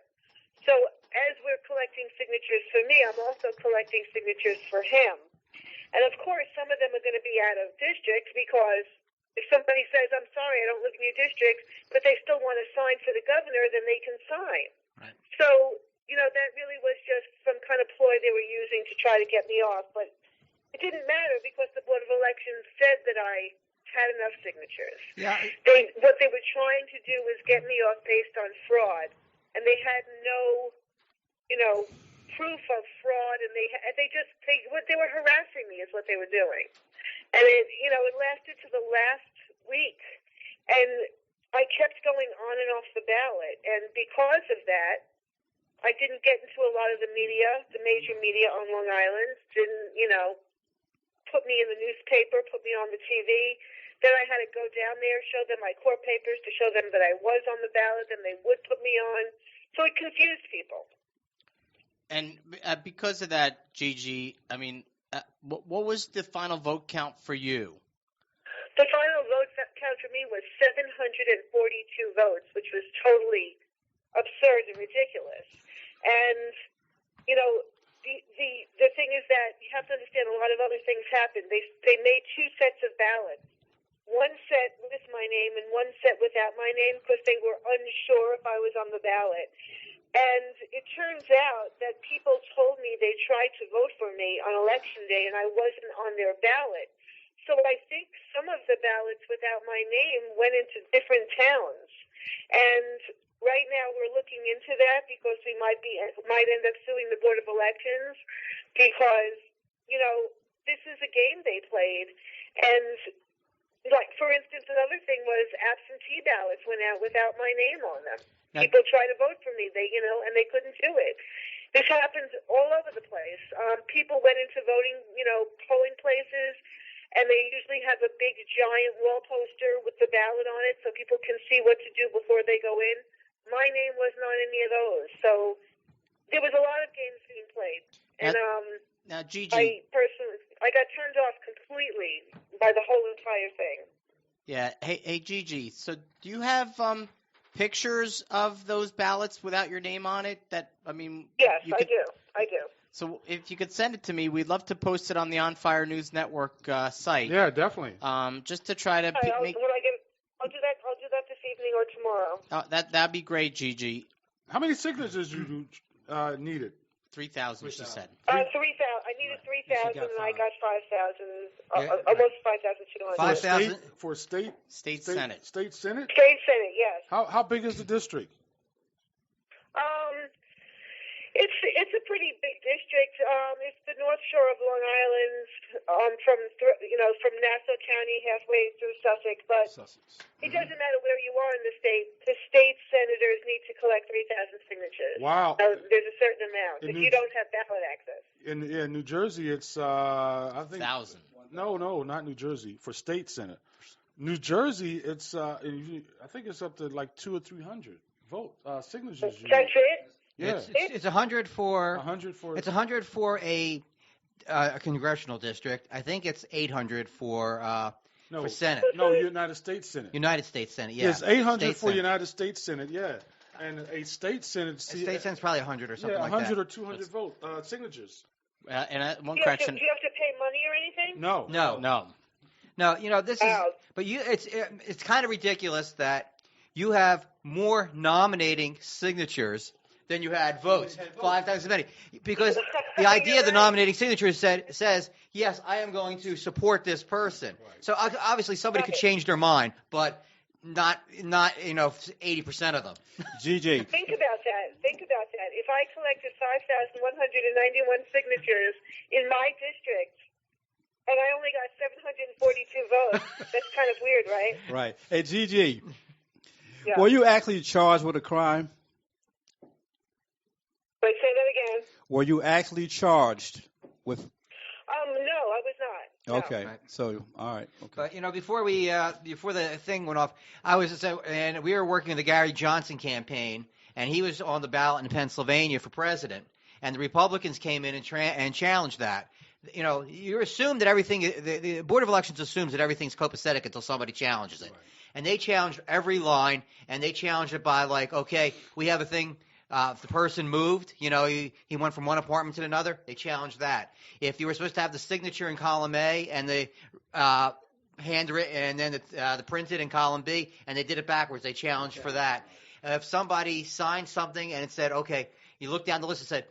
Speaker 9: So as we're collecting signatures for me, I'm also collecting signatures for him. And of course, some of them are going to be out of district because if somebody says, I'm sorry, I don't live in your district, but they still want to sign for the governor, then they can sign.
Speaker 3: Right.
Speaker 9: So, that really was just some kind of ploy they were using to try to get me off. But it didn't matter because the Board of Elections said that I had enough signatures.
Speaker 3: Yeah.
Speaker 9: What they were trying to do was get me off based on fraud, and they had no, proof of fraud, and they were harassing me is what they were doing, and it lasted to the last week, and I kept going on and off the ballot, and because of that, I didn't get into a lot of the media, the major media on Long Island, didn't, put me in the newspaper, put me on the TV. Then I had to go down there, show them my court papers to show them that I was on the ballot, and they would put me on. So it confused people.
Speaker 3: And because of that, Gigi, what was the final vote count for you?
Speaker 9: The final vote count for me was 742 votes, which was totally absurd and ridiculous. And, the thing is that you have to understand a lot of other things happened. They made two sets of ballots. One set with my name and one set without my name because they were unsure if I was on the ballot. And it turns out that people told me they tried to vote for me on Election Day and I wasn't on their ballot. So I think some of the ballots without my name went into different towns. And right now we're looking into that because we might end up suing the Board of Elections because, this is a game they played. And like, for instance, another thing was absentee ballots went out without my name on them. People try to vote for me, and they couldn't do it. This happens all over the place. People went into voting, polling places, and they usually have a big, giant wall poster with the ballot on it so people can see what to do before they go in. My name wasn't on any of those. So there was a lot of games being played. And
Speaker 3: now, Gigi,
Speaker 9: I got turned off completely by the whole entire thing.
Speaker 3: Yeah. Hey, Gigi. So, do you have pictures of those ballots without your name on it? Yes,
Speaker 9: I do.
Speaker 3: So if you could send it to me, we'd love to post it on the OnFire News Network site.
Speaker 1: Yeah, definitely.
Speaker 3: Just to try to make.
Speaker 9: I'll do that. I'll do that this evening or tomorrow.
Speaker 3: That'd be great, Gigi.
Speaker 1: How many signatures you needed?
Speaker 3: 3,000, she said.
Speaker 9: 3,000. I needed 3,000, and I got 5,000. Almost 5,200.
Speaker 2: 5,000
Speaker 1: for state
Speaker 3: Senate.
Speaker 1: State Senate.
Speaker 9: State Senate, yes.
Speaker 1: How big is the district?
Speaker 9: It's a pretty big district. It's the North Shore of Long Island, from Nassau County halfway through Suffolk. But it doesn't matter where you are in the state. The state senators need to collect 3,000 signatures.
Speaker 1: Wow.
Speaker 9: There's a certain amount. If you don't have ballot access.
Speaker 1: In New Jersey, it's I think
Speaker 3: 1,000.
Speaker 1: No, not New Jersey for state senate. New Jersey, it's I think it's up to like 200 or 300 signatures.
Speaker 9: That's it.
Speaker 1: Yeah,
Speaker 2: it's 100 for
Speaker 1: 100 for
Speaker 2: it's 100 for a congressional district. I think it's 800 for Senate.
Speaker 1: No, United States Senate.
Speaker 2: United States Senate. Yeah,
Speaker 1: Yes, 800
Speaker 2: State
Speaker 1: for
Speaker 2: Senate.
Speaker 1: United States Senate. Yeah, and a state senate.
Speaker 2: State Senate's probably 100 or something like
Speaker 1: 100
Speaker 2: that.
Speaker 1: or 200 signatures.
Speaker 3: One
Speaker 9: Do you
Speaker 3: correction.
Speaker 9: have to pay money or anything?
Speaker 2: No. This is. But it's kind of ridiculous that you have more nominating signatures than you had votes, 5 times as many. Because the idea of the nominating signatures says, yes, I am going to support this person. Right. So obviously somebody could change their mind, but not 80% of them.
Speaker 5: Gigi.
Speaker 9: Think about that. If I collected 5,191 signatures in my district, and I only got 742 votes, that's kind of weird, right?
Speaker 5: Right. Hey, Gigi,
Speaker 9: Yeah.
Speaker 5: were you actually charged with a crime?
Speaker 9: Wait, say that again.
Speaker 5: Were you actually charged with?
Speaker 9: No, I was not. No.
Speaker 5: Okay.
Speaker 2: Right.
Speaker 5: So, all right. Okay.
Speaker 2: But before the thing went off, and we were working with the Gary Johnson campaign, and he was on the ballot in Pennsylvania for president, and the Republicans came in and challenged that. You assume that everything. The Board of Elections assumes that everything's copacetic until somebody challenges it, and they challenged every line, and they challenged it by okay, we have a thing. If the person moved, he went from one apartment to another, they challenged that. If you were supposed to have the signature in column A and the handwritten and then the printed in column B, and they did it backwards, they challenged for that. If somebody signed something and it said, okay, you look down the list and said,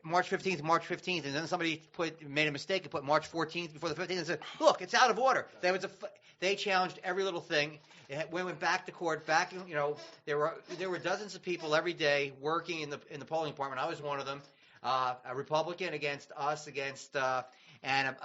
Speaker 2: March 15th, and then somebody made a mistake and put March 14th before the 15th and said, look, it's out of order. They challenged every little thing. We went back to court. There were dozens of people every day working in the polling department. I was one of them. A Republican against us, against an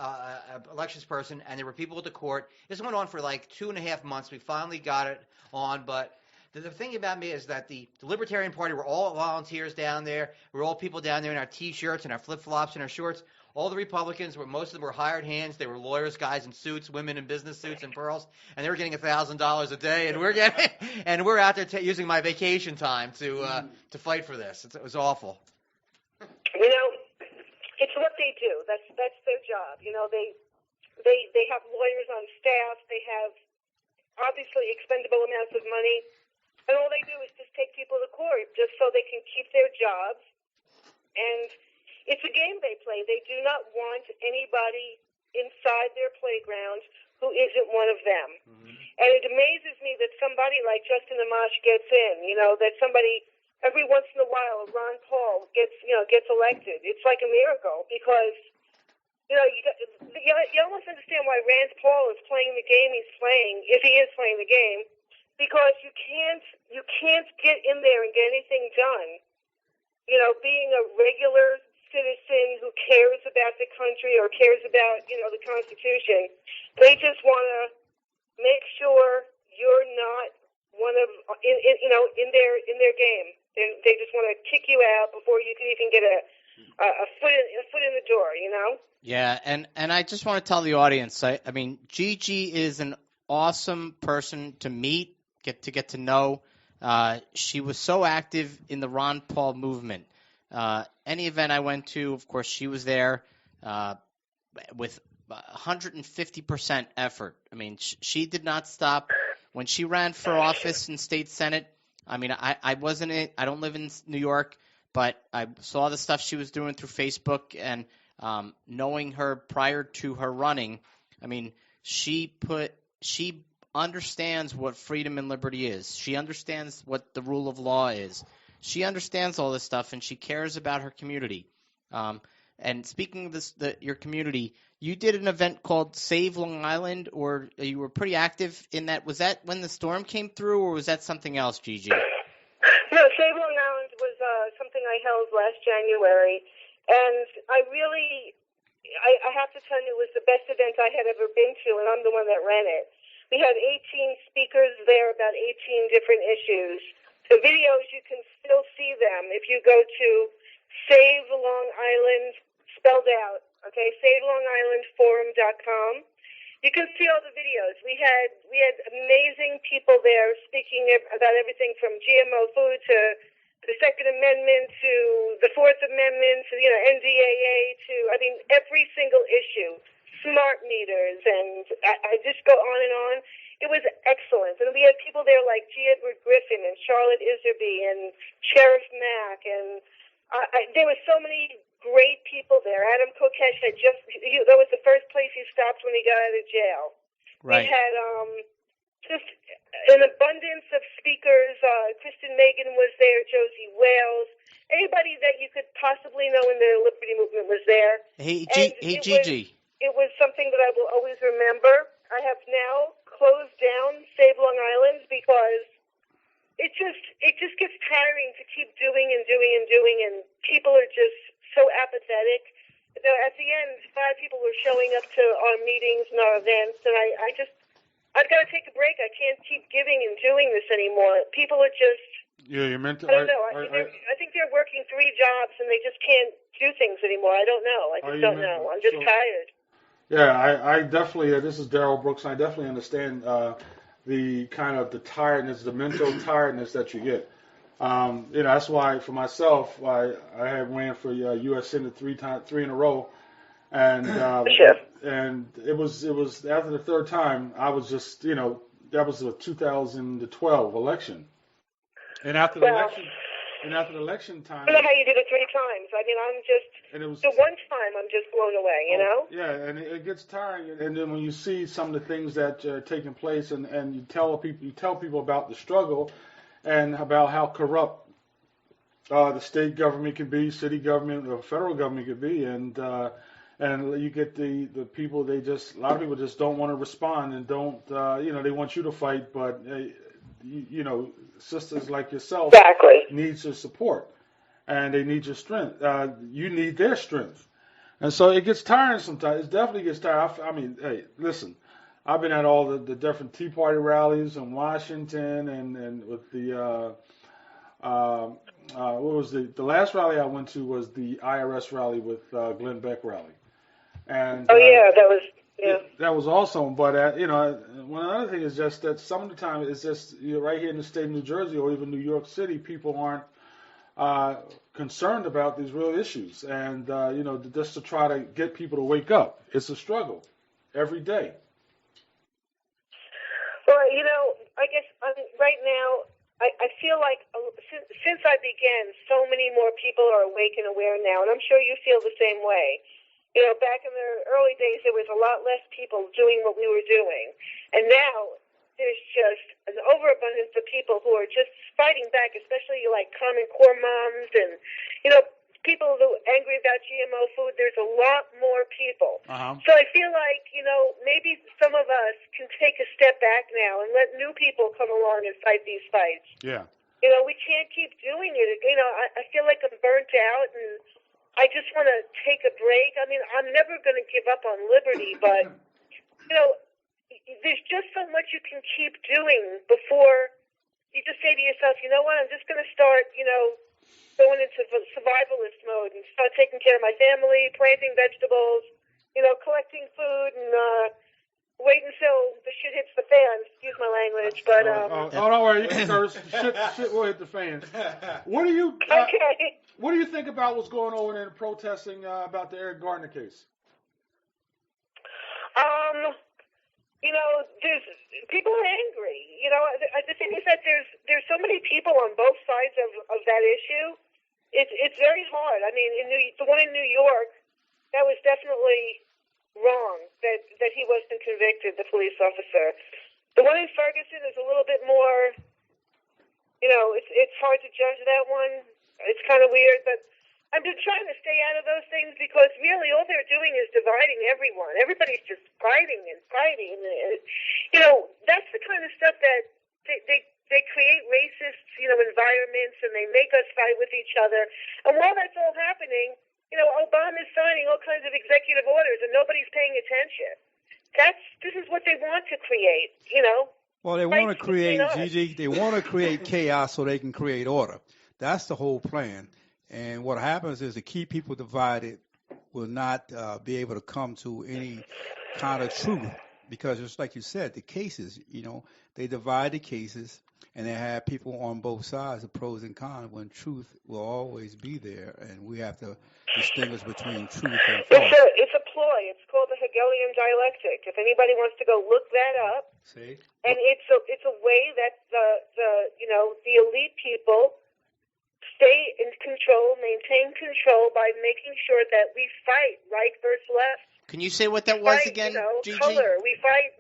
Speaker 2: elections person, and there were people at the court. This went on for like 2.5 months. We finally got it on, but the thing about me is that the Libertarian Party were all volunteers down there. We were all people down there in our T-shirts and our flip-flops and our shorts. All the Republicans, most of them were hired hands. They were lawyers, guys in suits, women in business suits and pearls, and they were getting $1,000 a day, and we're out there using my vacation time to fight for this. It was awful.
Speaker 9: It's what they do. That's their job. They have lawyers on staff. They have obviously expendable amounts of money, and all they do is just take people to court just so they can keep their jobs. And it's a game they play. They do not want anybody inside their playground who isn't one of them. Mm-hmm. And it amazes me that somebody like Justin Amash gets in, that somebody every once in a while, Ron Paul gets elected. It's like a miracle because, you almost understand why Rand Paul is playing the game he's playing, if he is playing the game, because you can't get in there and get anything done. Being a regular citizen who cares about the country or cares about, the Constitution, they just want to make sure you're not one of in their game. They just want to kick you out before you can even get a foot in the door.
Speaker 3: Yeah, and I just want to tell the audience, I mean, Gigi is an awesome person to meet, get to know. She was so active in the Ron Paul movement. Any event I went to, of course, she was there with 150% effort. I mean, she did not stop. When she ran for office in state senate, I mean, I wasn't in, I don't live in New York, but I saw the stuff she was doing through Facebook, and knowing her prior to her running, I mean, she understands what freedom and liberty is. She understands what the rule of law is. She understands all this stuff, and she cares about her community. And speaking of this, your community, you did an event called Save Long Island, or you were pretty active in that. Was that when the storm came through, or was that something else, Gigi?
Speaker 9: No, Save Long Island was something I held last January, and I have to tell you, it was the best event I had ever been to, and I'm the one that ran it. We had 18 speakers there about 18 different issues. The videos, you can still see them if you go to Save Long Island, spelled out, okay, SaveLongIslandForum.com. You can see all the videos. We had amazing people there speaking about everything from GMO food to the Second Amendment to the Fourth Amendment to, NDAA to, every single issue, smart meters, and I just go on and on. It was excellent. And we had people there like G. Edward Griffin and Charlotte Iserby and Sheriff Mack, and there were so many great people there. Adam Kokesh that was the first place he stopped when he got out of jail.
Speaker 3: Right.
Speaker 9: We had just an abundance of speakers. Kristen Megan was there, Josie Wales. Anybody that you could possibly know in the Liberty Movement was there.
Speaker 3: Hey,
Speaker 9: It
Speaker 3: Gigi.
Speaker 9: was something that I will always remember. I have now closed down Save Long Island because it just gets tiring to keep doing and people are just so apathetic. At the end, 5 people were showing up to our meetings and our events, and I've got to take a break. I can't keep giving and doing this anymore. People are just,
Speaker 1: Yeah, you're meant to.
Speaker 9: I don't know. I think they're working 3 jobs and they just can't do things anymore. I don't know. I just don't know. I'm just tired.
Speaker 1: Yeah, I definitely. This is Darrell Brooks. And I definitely understand the kind of the tiredness, the mental tiredness that you get. That's why for myself, I had ran for U.S. Senate 3 in a row, and and it was after the 3rd time I was just that was the 2012 election, and after the election time.
Speaker 9: I don't know how you did it 3 times. I'm just.
Speaker 1: And it was
Speaker 9: the one time I'm just blown away,
Speaker 1: Yeah, and it gets tiring. And then when you see some of the things that are taking place, and you tell people about the struggle, and about how corrupt the state government can be, city government, or federal government can be, and you get the people. A lot of people just don't want to respond and don't. They want you to fight, but sisters like yourself need your support. And they need your strength. You need their strength. And so it gets tiring sometimes. It definitely gets tiring. Hey, listen, I've been at all the different Tea Party rallies in Washington and with the, what was the last rally I went to was the IRS rally with Glenn Beck rally. And that was awesome. But, one other thing is just that some of the time it's just right here in the state of New Jersey or even New York City, people aren't concerned about these real issues, and just to try to get people to wake up. It's a struggle every day.
Speaker 9: Well, I guess right now I feel like since I began, so many more people are awake and aware now, and I'm sure you feel the same way. Back in the early days, there was a lot less people doing what we were doing, and now there's just an overabundance of people who are just fighting back, especially like Common Core moms and, people who are angry about GMO food. There's a lot more people.
Speaker 1: Uh-huh.
Speaker 9: So I feel like, maybe some of us can take a step back now and let new people come along and fight these fights.
Speaker 1: Yeah.
Speaker 9: We can't keep doing it. I feel like I'm burnt out and I just want to take a break. I'm never going to give up on liberty, but, there's just so much you can keep doing before you just say to yourself, you know what, I'm just going to start, going into survivalist mode and start taking care of my family, planting vegetables, collecting food, and wait until the shit hits the fan. Excuse my language, but
Speaker 1: don't worry, you can curse. Shit will hit the fan. What do you What do you think about what's going on in protesting about the Eric Garner case?
Speaker 9: there's people are angry. The thing is that there's so many people on both sides of that issue. It's very hard. I mean, the one in New York, that was definitely wrong that he wasn't convicted, the police officer. The one in Ferguson is a little bit more, it's hard to judge that one. It's kind of weird, but I've been trying to stay out of those things because really all they're doing is dividing everyone. Everybody's just fighting and fighting. That's the kind of stuff that they create racist, environments, and they make us fight with each other. And while that's all happening, Obama's signing all kinds of executive orders, and nobody's paying attention. This is what they want to create,
Speaker 5: Well, they want to create, Gigi, they want to create chaos so they can create order. That's the whole plan. And what happens is to keep people divided will not be able to come to any kind of truth because just like you said, the cases, they divide the cases and they have people on both sides, the pros and cons, when truth will always be there. And we have to distinguish between truth and false.
Speaker 9: It's a ploy. It's called the Hegelian dialectic. If anybody wants to go look that up.
Speaker 5: See?
Speaker 9: And it's a way that the elite people stay in control, maintain control by making sure that we fight right versus left.
Speaker 3: Can you say what that was again, Gigi?
Speaker 9: Color. We fight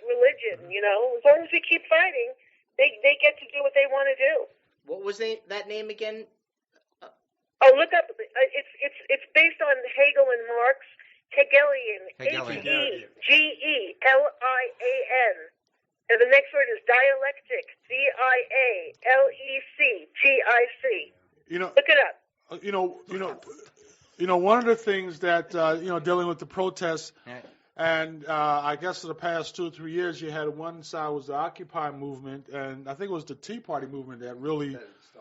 Speaker 9: religion. As long as we keep fighting, they get to do what they want to do.
Speaker 3: What was that name again?
Speaker 9: Look up. It's based on Hegel and Marx. Hegelian. Hegelian. Hegelian. And the next word is dialectic. dialectic. Look it up.
Speaker 1: One of the things that dealing with the protests, and I guess for the past 2 or 3 years, you had one side was the Occupy movement, and I think it was the Tea Party movement that really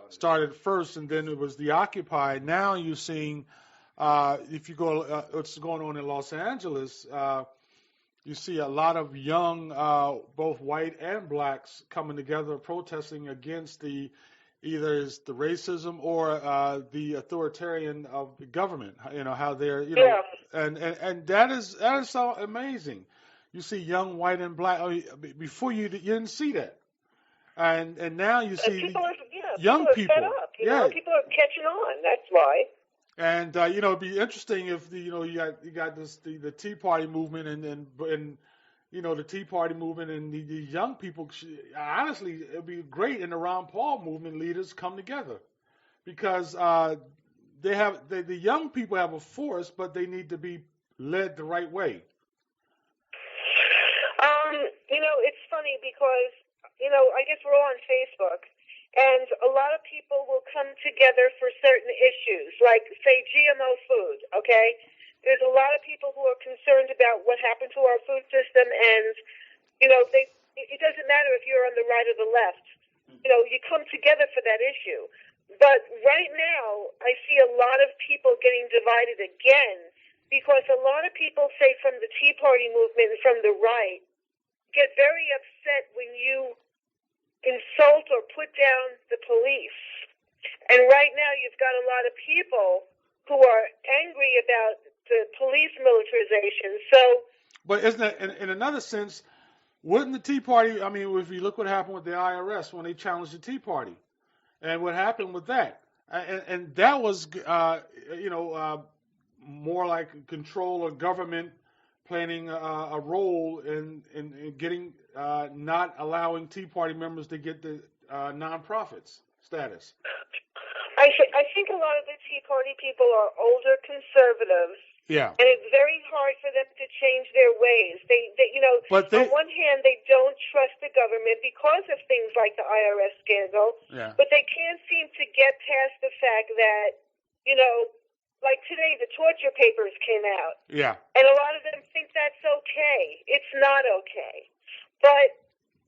Speaker 1: started first, and then it was the Occupy. Now you're seeing, if you go, what's going on in Los Angeles. You see a lot of young, both white and blacks, coming together protesting against either is the racism or the authoritarian of the government. How they're and that is so amazing. You see young white and black. Before you didn't see that, and now you see young people.
Speaker 9: Fed up, people are catching on. That's why.
Speaker 1: And it'd be interesting if you got the Tea Party movement and the Tea Party movement and the young people. Honestly, it'd be great in the Ron Paul movement leaders come together because the young people have a force, but they need to be led the right way.
Speaker 9: It's funny because I guess we're all on Facebook. And a lot of people will come together for certain issues, like, say, GMO food, okay? There's a lot of people who are concerned about what happened to our food system, and, it doesn't matter if you're on the right or the left. You come together for that issue. But right now, I see a lot of people getting divided again because a lot of people, say, from the Tea Party movement and from the right, get very upset when you insult or put down the police. And right now you've got a lot of people who are angry about the police militarization.
Speaker 1: But isn't that, in another sense, wouldn't the Tea Party, if you look what happened with the IRS when they challenged the Tea Party, and what happened with that, and that was, more like control or government playing a role in getting not allowing Tea Party members to get the nonprofits status.
Speaker 9: I think a lot of the Tea Party people are older conservatives.
Speaker 1: Yeah.
Speaker 9: And it's very hard for them to change their ways. On one hand, they don't trust the government because of things like the IRS scandal.
Speaker 1: Yeah.
Speaker 9: But they can't seem to get past the fact that, like today, the torture papers came out.
Speaker 1: Yeah.
Speaker 9: And a lot of them think that's okay. It's not okay. But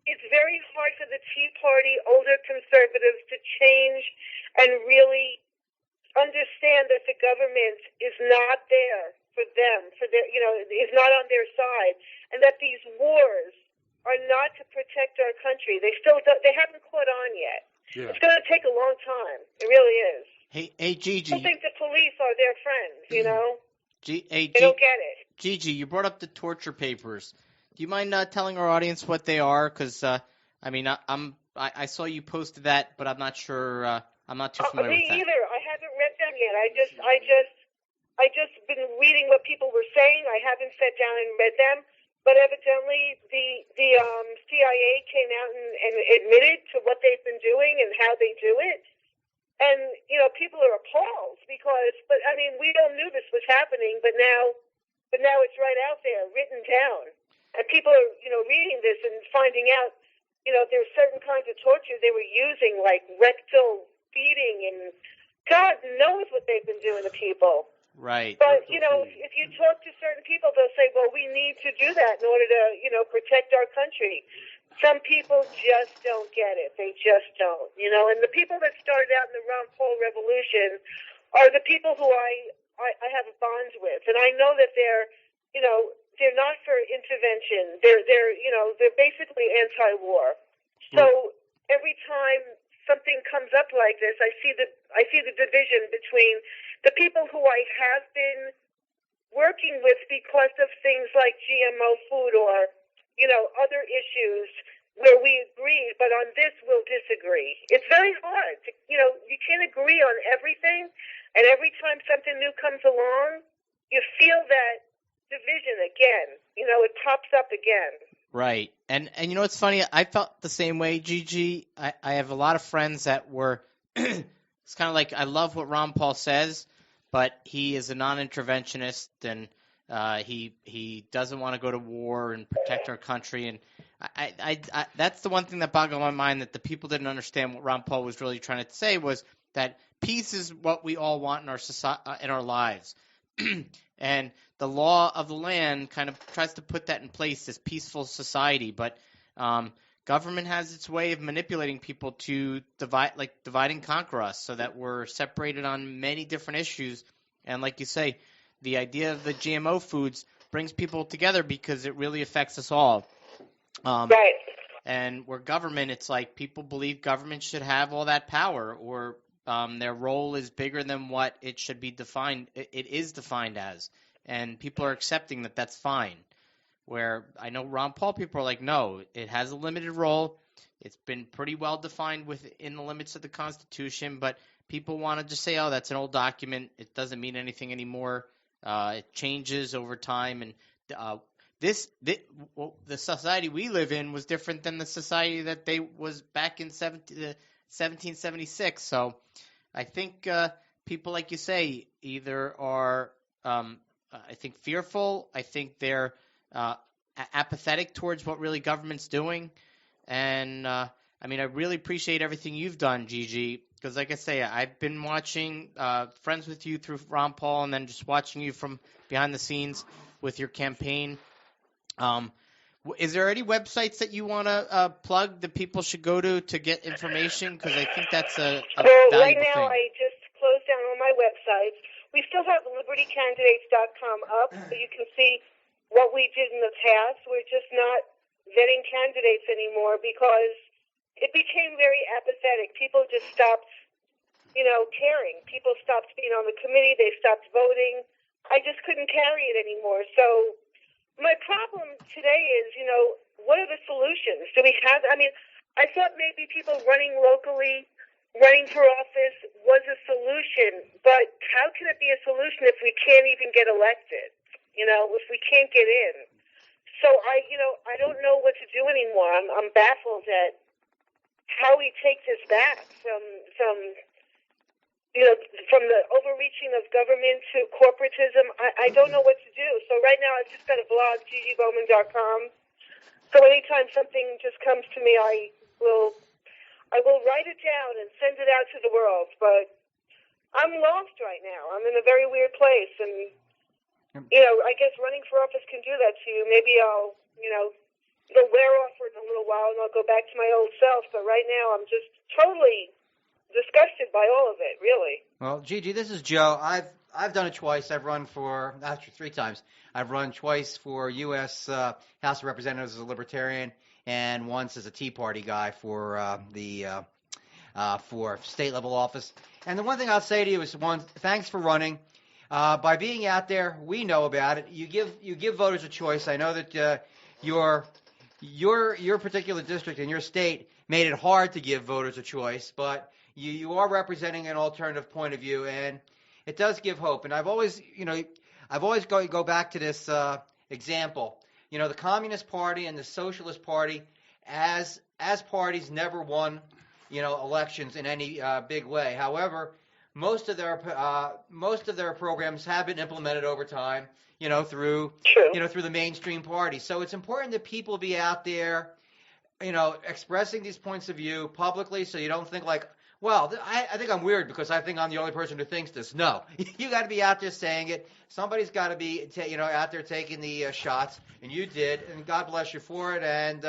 Speaker 9: it's very hard for the Tea Party, older conservatives, to change and really understand that the government is not there for them, is not on their side, and that these wars are not to protect our country. They haven't caught on yet. Yeah. It's going to take a long time. It really is.
Speaker 3: Hey, Gigi.
Speaker 9: I think the police are their friends, they don't get it.
Speaker 3: Gigi, you brought up the torture papers. Do you mind telling our audience what they are? Because I saw you posted that, but I'm not sure. I'm not too familiar with that.
Speaker 9: Me either. I haven't read them yet. I just been reading what people were saying. I haven't sat down and read them. But evidently, the CIA came out and admitted to what they've been doing and how they do it. And, people are appalled because, we all knew this was happening, but now it's right out there, written down. And people are, reading this and finding out, there's certain kinds of torture they were using, like rectal feeding, and God knows what they've been doing to people.
Speaker 3: Right.
Speaker 9: But, if you talk to certain people, they'll say, well, we need to do that in order to, protect our country. Some people just don't get it. They just don't, And the people that started out in the Ron Paul revolution are the people who I have a bond with. And I know that they're not for intervention. They're basically anti-war. So every time something comes up like this, I see the division between the people who I have been working with because of things like GMO food or, other issues where we agree, but on this we'll disagree. It's very hard. You can't agree on everything, and every time something new comes along, you feel that division again. It pops up again.
Speaker 3: Right. And it's funny, I felt the same way, Gigi. I have a lot of friends that were it's kind of like, I love what Ron Paul says, but he is a non-interventionist, and he doesn't want to go to war and protect our country. And I that's the one thing that boggled my mind, that the people didn't understand what Ron Paul was really trying to say, was that peace is what we all want in our society, in our lives. And the law of the land kind of tries to put that in place, this peaceful society. But government has its way of manipulating people to divide and conquer us, so that we're separated on many different issues. And like you say, the idea of the GMO foods brings people together because it really affects us all.
Speaker 9: Right.
Speaker 3: And where government, it's like people believe government should have all that power, or their role is bigger than what it should be defined. It is defined as, and people are accepting that that's fine. Where I know Ron Paul people are like, no, it has a limited role. It's been pretty well defined within the limits of the Constitution, but people want to just say, oh, that's an old document. It doesn't mean anything anymore. It changes over time, and the society we live in was different than the society that they was back in 1776. So I think people, like you say, either are I think fearful. I think they're apathetic towards what really government's doing. And I really appreciate everything you've done, Gigi, because like I say, I've been watching, friends with you through Ron Paul, and then just watching you from behind the scenes with your campaign. Is there any websites that you want to plug that people should go to get information? Because I think that's a valuable
Speaker 9: right now,
Speaker 3: thing.
Speaker 9: I just closed down all my websites. We still have libertycandidates.com up, so you can see what we did in the past. We're just not vetting candidates anymore because it became very apathetic. People just stopped, caring. People stopped being on the committee. They stopped voting. I just couldn't carry it anymore. So my problem today is, what are the solutions? Do we have, I thought maybe people running locally, running for office was a solution, but how can it be a solution if we can't even get elected? If we can't get in. So I don't know what to do anymore. I'm baffled at how we take this back from the overreaching of government to corporatism. I don't know what to do. So right now I've just got a blog, gigibowman.com. So anytime something just comes to me, I will write it down and send it out to the world. But I'm lost right now. I'm in a very weird place, and I guess running for office can do that to you. Maybe I'll, it'll wear off for a little while and I'll go back to my old self. But right now I'm just totally disgusted by all of it, really.
Speaker 2: Well, Gigi, this is Joe. I've done it twice. I've run for, actually 3 times. I've run twice for U.S. House of Representatives as a Libertarian, and once as a Tea Party guy for for state level office. And the one thing I'll say to you is, one, thanks for running. By being out there, we know about it. You give voters a choice. I know that your particular district and your state made it hard to give voters a choice, but you are representing an alternative point of view, and it does give hope. And I've always go back to this example. The Communist Party and the Socialist Party, as parties, never won, elections in any big way. However, most of their programs have been implemented over time, through the mainstream party. So it's important that people be out there, expressing these points of view publicly, so you don't think like, well, I think I'm weird because I think I'm the only person who thinks this. No, you got to be out there saying it. Somebody's got to be, out there taking the shots, and you did, and God bless you for it. And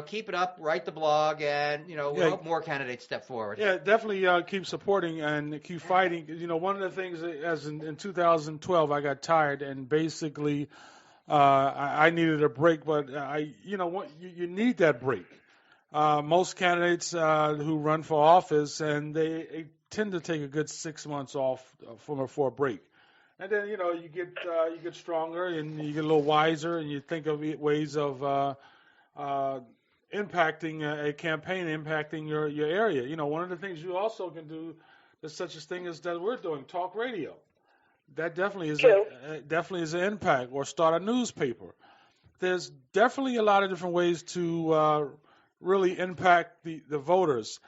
Speaker 2: keep it up, write the blog, and we hope more candidates step forward.
Speaker 1: Yeah, definitely keep supporting and keep fighting. One of the things, as in 2012, I got tired, and basically I needed a break. But you need that break. Most candidates who run for office, and they tend to take a good 6 months off for a break, and then you get stronger and you get a little wiser, and you think of ways of impacting a campaign, impacting your area. One of the things you also can do is such a thing as that we're doing, talk radio. That definitely is an impact, or start a newspaper. There's definitely a lot of different ways to really impact the voters,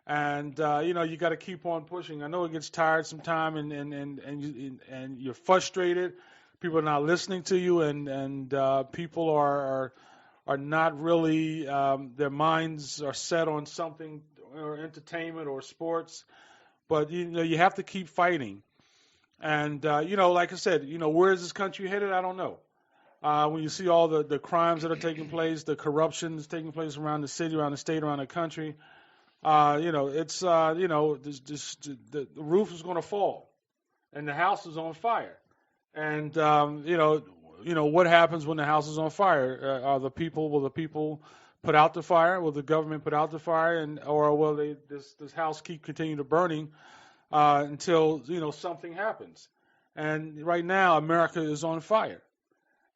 Speaker 1: and you got to keep on pushing. I know it gets tired sometime, and you're frustrated. People are not listening to you, and people are not really their minds are set on something, or entertainment or sports. But you have to keep fighting, and like I said, where is this country headed? I don't know. When you see all the crimes that are taking place, the corruption that's taking place around the city, around the state, around the country, it's the roof is going to fall, and the house is on fire, and what happens when the house is on fire? Will the people put out the fire? Will the government put out the fire, or will this house continue to burning until something happens? And right now, America is on fire.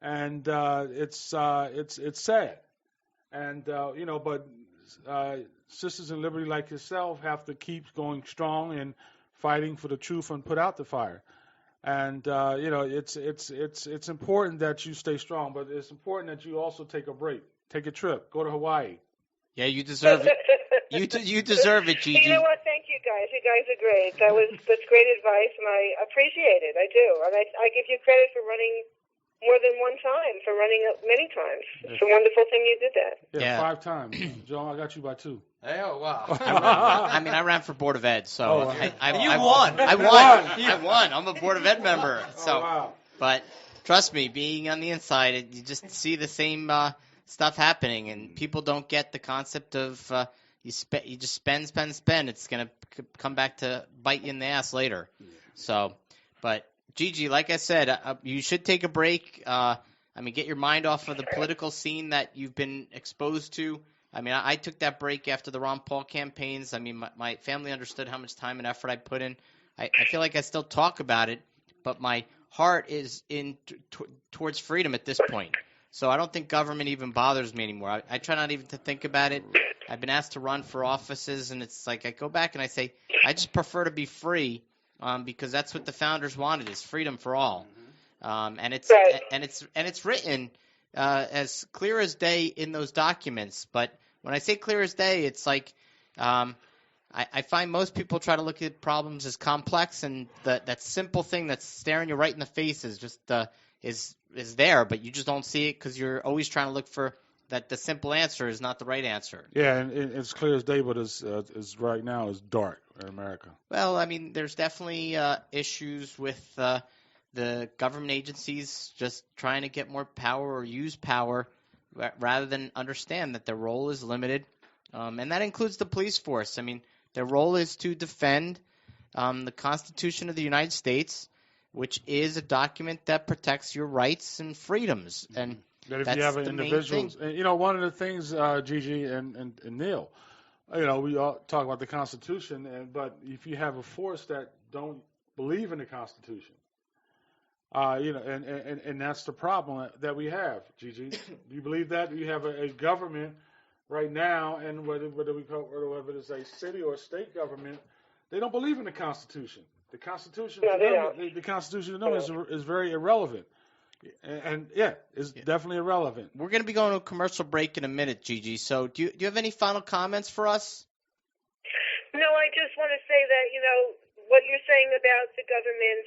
Speaker 1: And it's sad, and but Sisters in Liberty like yourself have to keep going strong and fighting for the truth and put out the fire. And it's important that you stay strong, but it's important that you also take a break, take a trip, go to Hawaii.
Speaker 3: Yeah, you deserve it. You deserve it, Gigi.
Speaker 9: You know what? Thank you guys. You guys are great. That's great advice, and I appreciate it. I do, and I give you credit for running more than one time, for running many times. It's a wonderful thing you did that.
Speaker 1: Yeah. 5 times. Joe, I got you by 2.
Speaker 2: Hey, oh, wow.
Speaker 3: I ran for Board of Ed, so
Speaker 2: you won.
Speaker 3: I won. I'm a Board of Ed member. So,
Speaker 1: wow.
Speaker 3: But trust me, being on the inside, you just see the same stuff happening, and people don't get the concept of you just spend. It's gonna come back to bite you in the ass later. So, but Gigi, like I said, you should take a break. Get your mind off of the political scene that you've been exposed to. I took that break after the Ron Paul campaigns. My family understood how much time and effort I put in. I feel like I still talk about it, but my heart is towards freedom at this point. So I don't think government even bothers me anymore. I try not even to think about it. I've been asked to run for offices, and it's like I go back and I say, I just prefer to be free. Because that's what the founders wanted, is freedom for all, and it's written as clear as day in those documents. But when I say clear as day, it's like I find most people try to look at problems as complex, and that simple thing that's staring you right in the face is just is there, but you just don't see it because you're always trying to look for that the simple answer is not the right answer.
Speaker 1: Yeah, and it's clear as day, but it's right now is dark in America.
Speaker 3: Well, there's definitely issues with the government agencies just trying to get more power or use power rather than understand that their role is limited, and that includes the police force. Their role is to defend the Constitution of the United States, which is a document that protects your rights and freedoms, and
Speaker 1: that if you have individuals, and one of the things, Gigi and Neil, we all talk about the Constitution, but if you have a force that don't believe in the Constitution, And that's the problem that we have, Gigi. Do you believe that? You have a government right now, and whether it's a city or a state government, they don't believe in the Constitution. The Constitution, the Constitution to them is very irrelevant. And it's definitely irrelevant.
Speaker 3: We're going to be going to a commercial break in a minute, Gigi. So do you have any final comments for us?
Speaker 9: No, I just want to say that, what you're saying about the government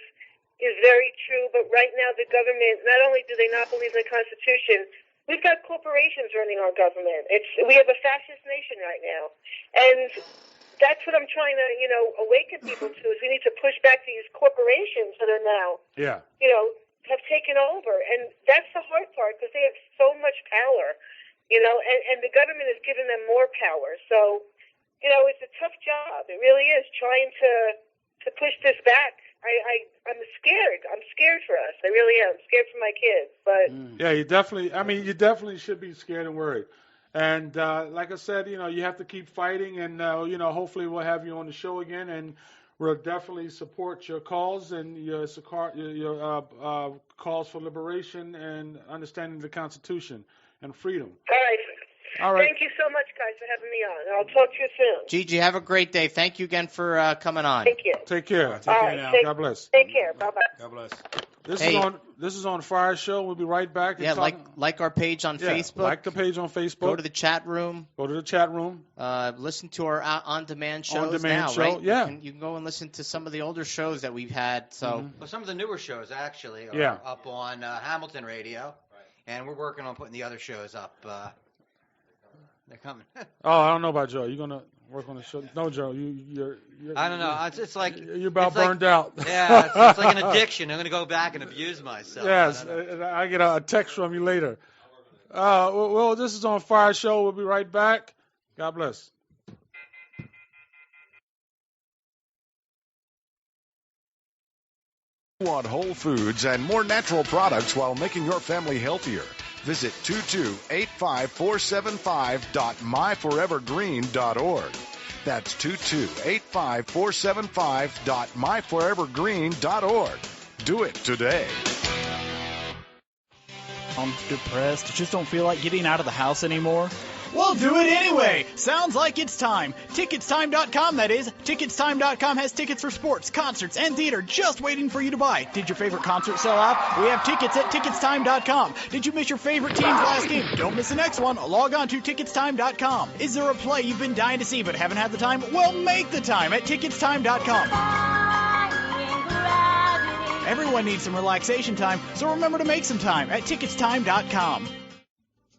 Speaker 9: is very true, but right now the government, not only do they not believe in the Constitution, we've got corporations running our government. We have a fascist nation right now. And that's what I'm trying to, awaken people to, is we need to push back these corporations that are now, have taken over. And that's the hard part, because they have so much power, and the government has given them more power. So, it's a tough job. It really is, trying to push this back. I'm scared. I'm scared for us. I really am. I'm scared for my kids. But
Speaker 1: yeah, you definitely should be scared and worried. And like I said, you have to keep fighting, and hopefully we'll have you on the show again, and we'll definitely support your cause and your calls for liberation and understanding the Constitution and freedom.
Speaker 9: All right. Thank you so much, guys, for having me on. I'll talk to you soon.
Speaker 3: Gigi, have a great day. Thank you again for coming on.
Speaker 9: Thank you.
Speaker 1: Take care. Take care now. God bless.
Speaker 9: Take care. Bye-bye.
Speaker 5: God bless.
Speaker 1: This is OnFire Show. We'll be right back.
Speaker 3: Yeah, like our page on Facebook.
Speaker 1: Like the page on Facebook.
Speaker 3: Go to the chat room. Listen to our on-demand shows now, right?
Speaker 1: Yeah.
Speaker 3: You can go and listen to some of the older shows that we've had. So,
Speaker 2: well, some of the newer shows actually are up on Hamilton Radio, and we're working on putting the other shows up. They're coming.
Speaker 1: I don't know about Joe. You gonna work on the show? No, Joe. You're
Speaker 2: I don't know. It's like
Speaker 1: you're about burned out.
Speaker 2: Yeah, it's like an addiction. I'm gonna go back and abuse myself.
Speaker 1: Yes, I get a text from you later. Well, this is OnFire Show. We'll be right back. God bless.
Speaker 7: You want whole foods and more natural products while making your family healthier. Visit 2285475.myforevergreen.org. That's 2285475.myforevergreen.org. Do it today.
Speaker 8: I'm depressed. I just don't feel like getting out of the house anymore. We'll do it anyway. Sounds like it's time. Ticketstime.com, that is. Ticketstime.com has tickets for sports, concerts, and theater just waiting for you to buy. Did your favorite concert sell out? We have tickets at Ticketstime.com. Did you miss your favorite team's last game? Don't miss the next one. Log on to Ticketstime.com. Is there a play you've been dying to see but haven't had the time? Well, make the time at Ticketstime.com. Everyone needs some relaxation time, so remember to make some time at Ticketstime.com.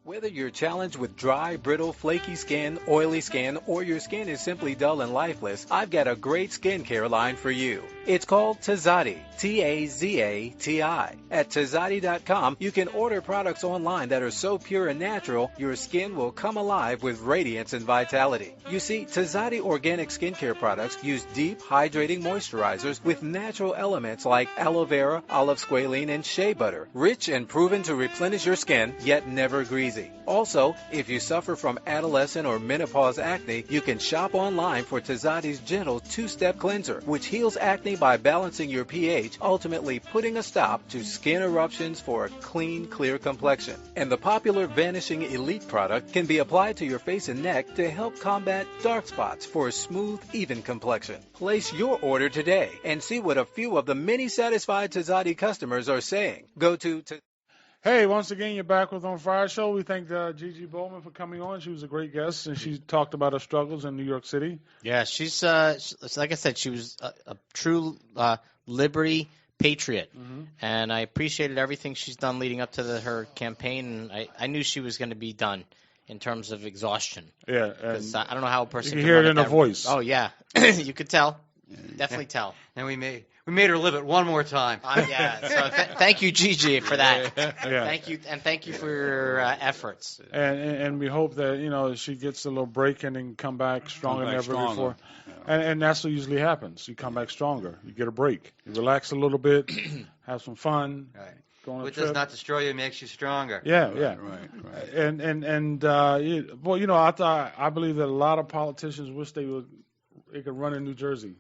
Speaker 6: Whether you're challenged with dry, brittle, flaky skin, oily skin, or your skin is simply dull and lifeless, I've got a great skincare line for you. It's called Tazati, T-A-Z-A-T-I. At Tazati.com, you can order products online that are so pure and natural, your skin will come alive with radiance and vitality. You see, Tazati organic skincare products use deep, hydrating moisturizers with natural elements like aloe vera, olive squalene, and shea butter, rich and proven to replenish your skin, yet never greasy. Also, if you suffer from adolescent or menopause acne, you can shop online for Tazati's gentle two-step cleanser, which heals acne by balancing your pH, ultimately putting a stop to skin eruptions for a clean, clear complexion. And the popular Vanishing Elite product can be applied to your face and neck to help combat dark spots for a smooth, even complexion. Place your order today and see what a few of the many satisfied Tazati customers are saying. Go to
Speaker 1: Hey, once again, you're back with OnFire Show. We thank Gigi Bowman for coming on. She was a great guest, and she talked about her struggles in New York City.
Speaker 3: Yeah, she's like I said, she was a true liberty patriot, and I appreciated everything she's done leading up to her campaign. And I knew she was going to be done in terms of exhaustion.
Speaker 1: Yeah,
Speaker 3: because I don't know how a person
Speaker 1: you
Speaker 3: can
Speaker 1: hear
Speaker 3: run
Speaker 1: it in her voice.
Speaker 3: Oh yeah, you could tell. Definitely tell.
Speaker 2: And we made her live it one more time.
Speaker 3: Yeah. So thank you, Gigi, for that.
Speaker 1: Yeah.
Speaker 3: Thank you for your efforts.
Speaker 1: And we hope that she gets a little break and then come back stronger than ever before. Yeah. And that's what usually happens. You come back stronger. You get a break. You relax a little bit, have some fun.
Speaker 2: Right.
Speaker 1: Go on a
Speaker 2: What
Speaker 1: trip.
Speaker 2: does not destroy you makes you stronger.
Speaker 1: Yeah,
Speaker 5: Right.
Speaker 1: I believe that a lot of politicians wish they could run in New Jersey.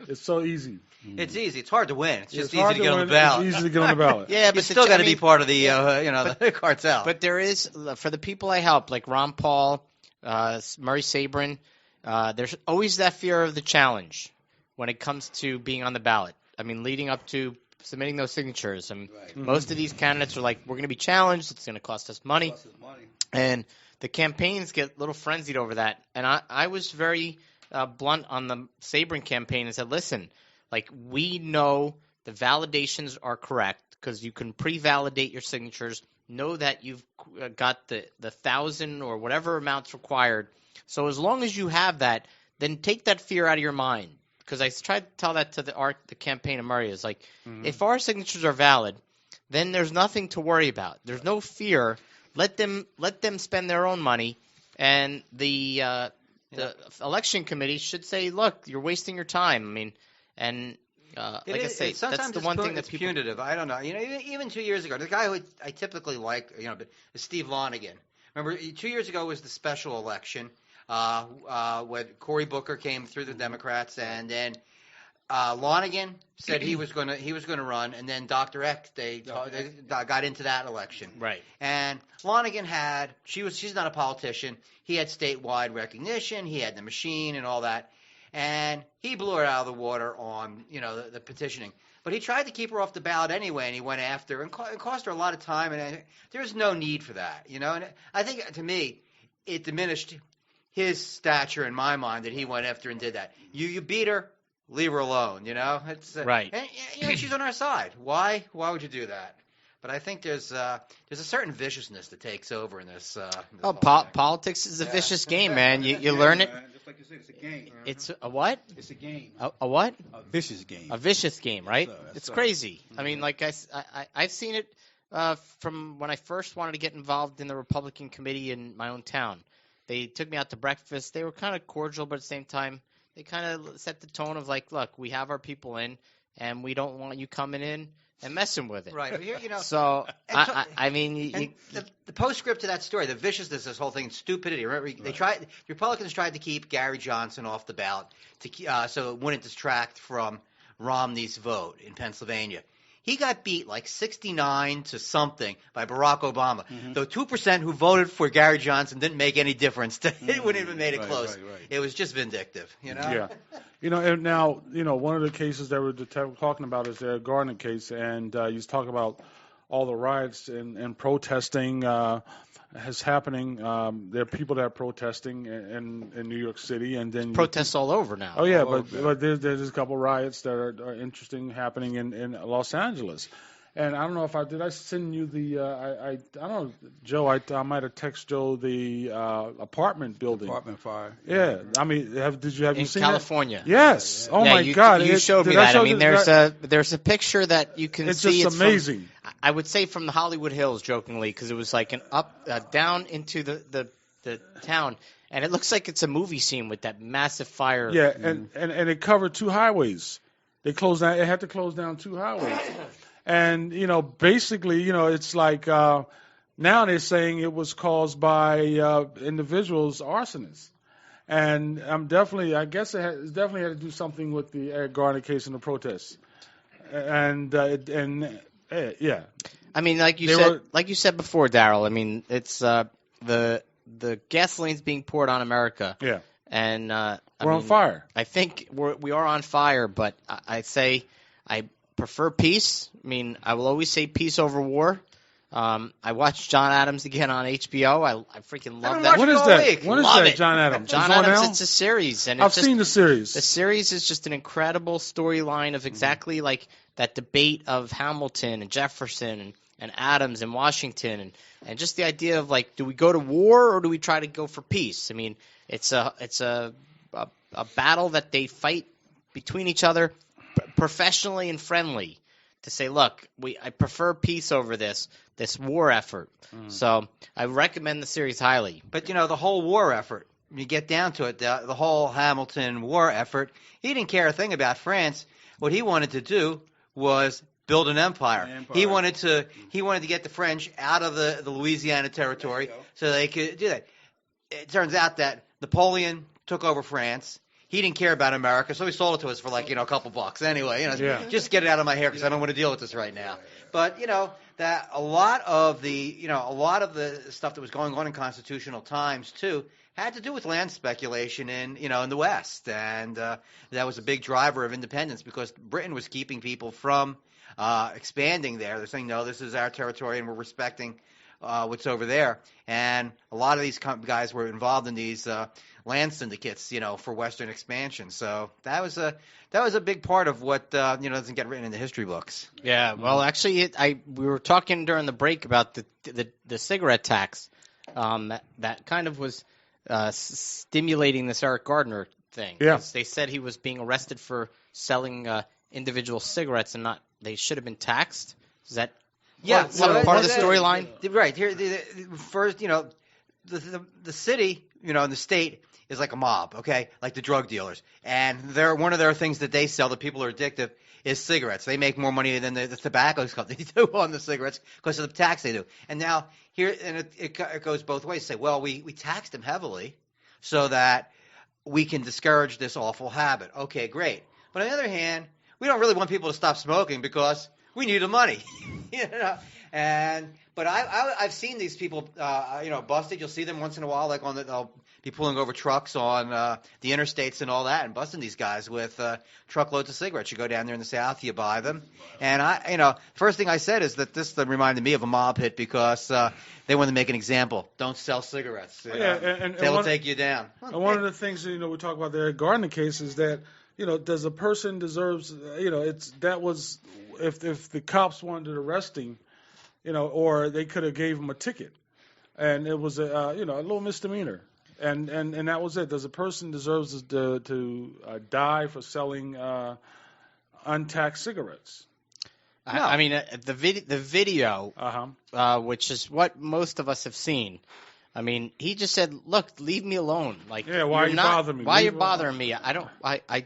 Speaker 1: It's so easy.
Speaker 2: It's easy. It's hard to win. It's just
Speaker 1: It's hard
Speaker 2: easy to get on the
Speaker 1: win.
Speaker 2: ballot.
Speaker 1: It's easy to get on the ballot.
Speaker 3: Yeah,
Speaker 2: You
Speaker 3: but
Speaker 2: still got to be part of the the cartel.
Speaker 3: But there is, for the people I help, like Ron Paul, Murray Sabrin, there's always that fear of the challenge when it comes to being on the ballot. I mean, leading up to submitting those signatures. And most of these candidates are like, we're going to be challenged. It's going to cost us money. And the campaigns get a little frenzied over that. And I was very blunt on the Sabrin campaign and said, listen, like, we know the validations are correct because you can pre-validate your signatures, know that you've got the 1,000 or whatever amounts required. So as long as you have that, then take that fear out of your mind. Because I tried to tell that to the campaign of Murray is like, if our signatures are valid, then there's nothing to worry about. There's no fear. Let them spend their own money, and the election committee should say, look, you're wasting your time. I mean, and like I say, that's the one thing that people
Speaker 2: punitive. I don't know. You know, even 2 years ago, the guy who I typically like, but is Steve Lonigan. Remember, 2 years ago was the special election. When Cory Booker came through the Democrats, and then Lonigan said he was going to run, and then Dr. Eck they got into that election.
Speaker 3: Right.
Speaker 2: And Lonigan she's not a politician. He had statewide recognition. He had the machine and all that, and he blew her out of the water on the petitioning. But he tried to keep her off the ballot anyway, and he went after her, and it cost her a lot of time. And there's no need for that, And I think to me, it diminished his stature in my mind that he went after and did that. You beat her, leave her alone. It's
Speaker 3: right.
Speaker 2: And she's on our side. Why would you do that? But I think there's a certain viciousness that takes over in this.
Speaker 3: Politics is a vicious game, man. You learn it.
Speaker 5: Just like you said, it's a game.
Speaker 3: It's a what?
Speaker 5: It's a game.
Speaker 3: A what?
Speaker 5: A vicious game.
Speaker 3: A vicious game, right? It's
Speaker 5: so.
Speaker 3: crazy. I mean, like I've seen it from when I first wanted to get involved in the Republican committee in my own town. They took me out to breakfast. They were kind of cordial, but at the same time, they kind of set the tone of like, look, we have our people in, and we don't want you coming in and messing with it.
Speaker 2: Right. Here,
Speaker 3: So, I mean,
Speaker 2: the postscript to that story, the viciousness, this whole thing, stupidity. Remember, the Republicans tried to keep Gary Johnson off the ballot so it wouldn't distract from Romney's vote in Pennsylvania. He got beat like 69 to something by Barack Obama. The 2% who voted for Gary Johnson didn't make any difference. It wouldn't even made it close. Right. It was just vindictive,
Speaker 1: Yeah. And now, one of the cases that we're talking about is the Eric Garner case, and he's talking about all the riots and protesting is happening. There are people that are protesting in New York City, and then
Speaker 3: protests all over now.
Speaker 1: Oh yeah, but there's a couple riots that are interesting happening in Los Angeles. And I don't know if did I send you the I don't know, Joe. I might have texted Joe the apartment building.
Speaker 5: Apartment fire.
Speaker 1: Yeah, I mean, have you
Speaker 3: in
Speaker 1: seen
Speaker 3: California?
Speaker 1: That? Yes. Oh
Speaker 3: yeah,
Speaker 1: my God!
Speaker 3: You showed me that. I mean, there's a picture that you can see.
Speaker 1: It's amazing.
Speaker 3: I would say from the Hollywood Hills, jokingly, because it was like an down into the town, and it looks like it's a movie scene with that massive fire.
Speaker 1: Yeah, and it covered two highways. They closed down. It had to close down two highways. And, basically, it's like now they're saying it was caused by individuals, arsonists. And I guess it definitely had to do something with the Eric Garner case and the protests. And yeah.
Speaker 3: I mean, like you said before, Daryl, I mean, it's the gasoline's being poured on America.
Speaker 1: Yeah.
Speaker 3: And
Speaker 1: we're on fire.
Speaker 3: I think we are on fire, but I say I prefer peace. I mean, I will always say peace over war. I watched John Adams again on HBO. I freaking love that.
Speaker 1: What is that? What is that, John Adams?
Speaker 3: John Adams, it's a series. And
Speaker 1: I've seen the series.
Speaker 3: The series is just an incredible storyline of exactly like that debate of Hamilton and Jefferson and Adams and Washington and just the idea of like, do we go to war or do we try to go for peace? I mean, it's a battle that they fight between each other professionally and friendly to say, look, I prefer peace over this war effort. So I recommend the series highly.
Speaker 2: But, the whole war effort, when you get down to it, the whole Hamilton war effort, he didn't care a thing about France. What he wanted to do was build an empire. He wanted to get the French out of the Louisiana territory so they could do that. It turns out that Napoleon took over France. he didn't care about America, so he sold it to us for like, a couple bucks anyway. Just get it out of my hair because I don't want to deal with this right now. But that a lot of the stuff that was going on in constitutional times too had to do with land speculation in the West, and that was a big driver of independence because Britain was keeping people from expanding there. They're saying, no, this is our territory, and we're respecting what's over there. And a lot of these guys were involved in these land syndicates, for Western expansion. So that was a big part of what doesn't get written in the history books.
Speaker 3: Yeah, well, actually, we were talking during the break about the cigarette tax. That kind of was stimulating this Eric Garner thing.
Speaker 1: Yeah.
Speaker 3: They said he was being arrested for selling individual cigarettes and they should have been taxed. Is that part of the storyline?
Speaker 2: Right. Here, first, the city, and the state is like a mob, okay? Like the drug dealers. And one of their things that they sell that people are addictive is cigarettes. They make more money than the tobacco companies do on the cigarettes because of the tax they do. And now here, and it goes both ways. Say, well, we taxed them heavily so that we can discourage this awful habit. Okay, great. But on the other hand, we don't really want people to stop smoking because we need the money, But I've seen these people, busted. You'll see them once in a while, like they'll be pulling over trucks on the interstates and all that, and busting these guys with truckloads of cigarettes. You go down there in the South, you buy them, and first thing I said is that this reminded me of a mob hit because they wanted to make an example. Don't sell cigarettes.
Speaker 1: And
Speaker 2: they will take you down.
Speaker 1: And one of the things we talk about the Eric Garner case is that does a person deserves if the cops wanted to arrest him, or they could have gave him a ticket, and it was a little misdemeanor, and that was it. Does a person deserves to die for selling untaxed cigarettes?
Speaker 3: No. I mean, the video, which is what most of us have seen. I mean, he just said, "Look, leave me alone." Like,
Speaker 1: why are you bothering me?
Speaker 3: Why are you bothering me? I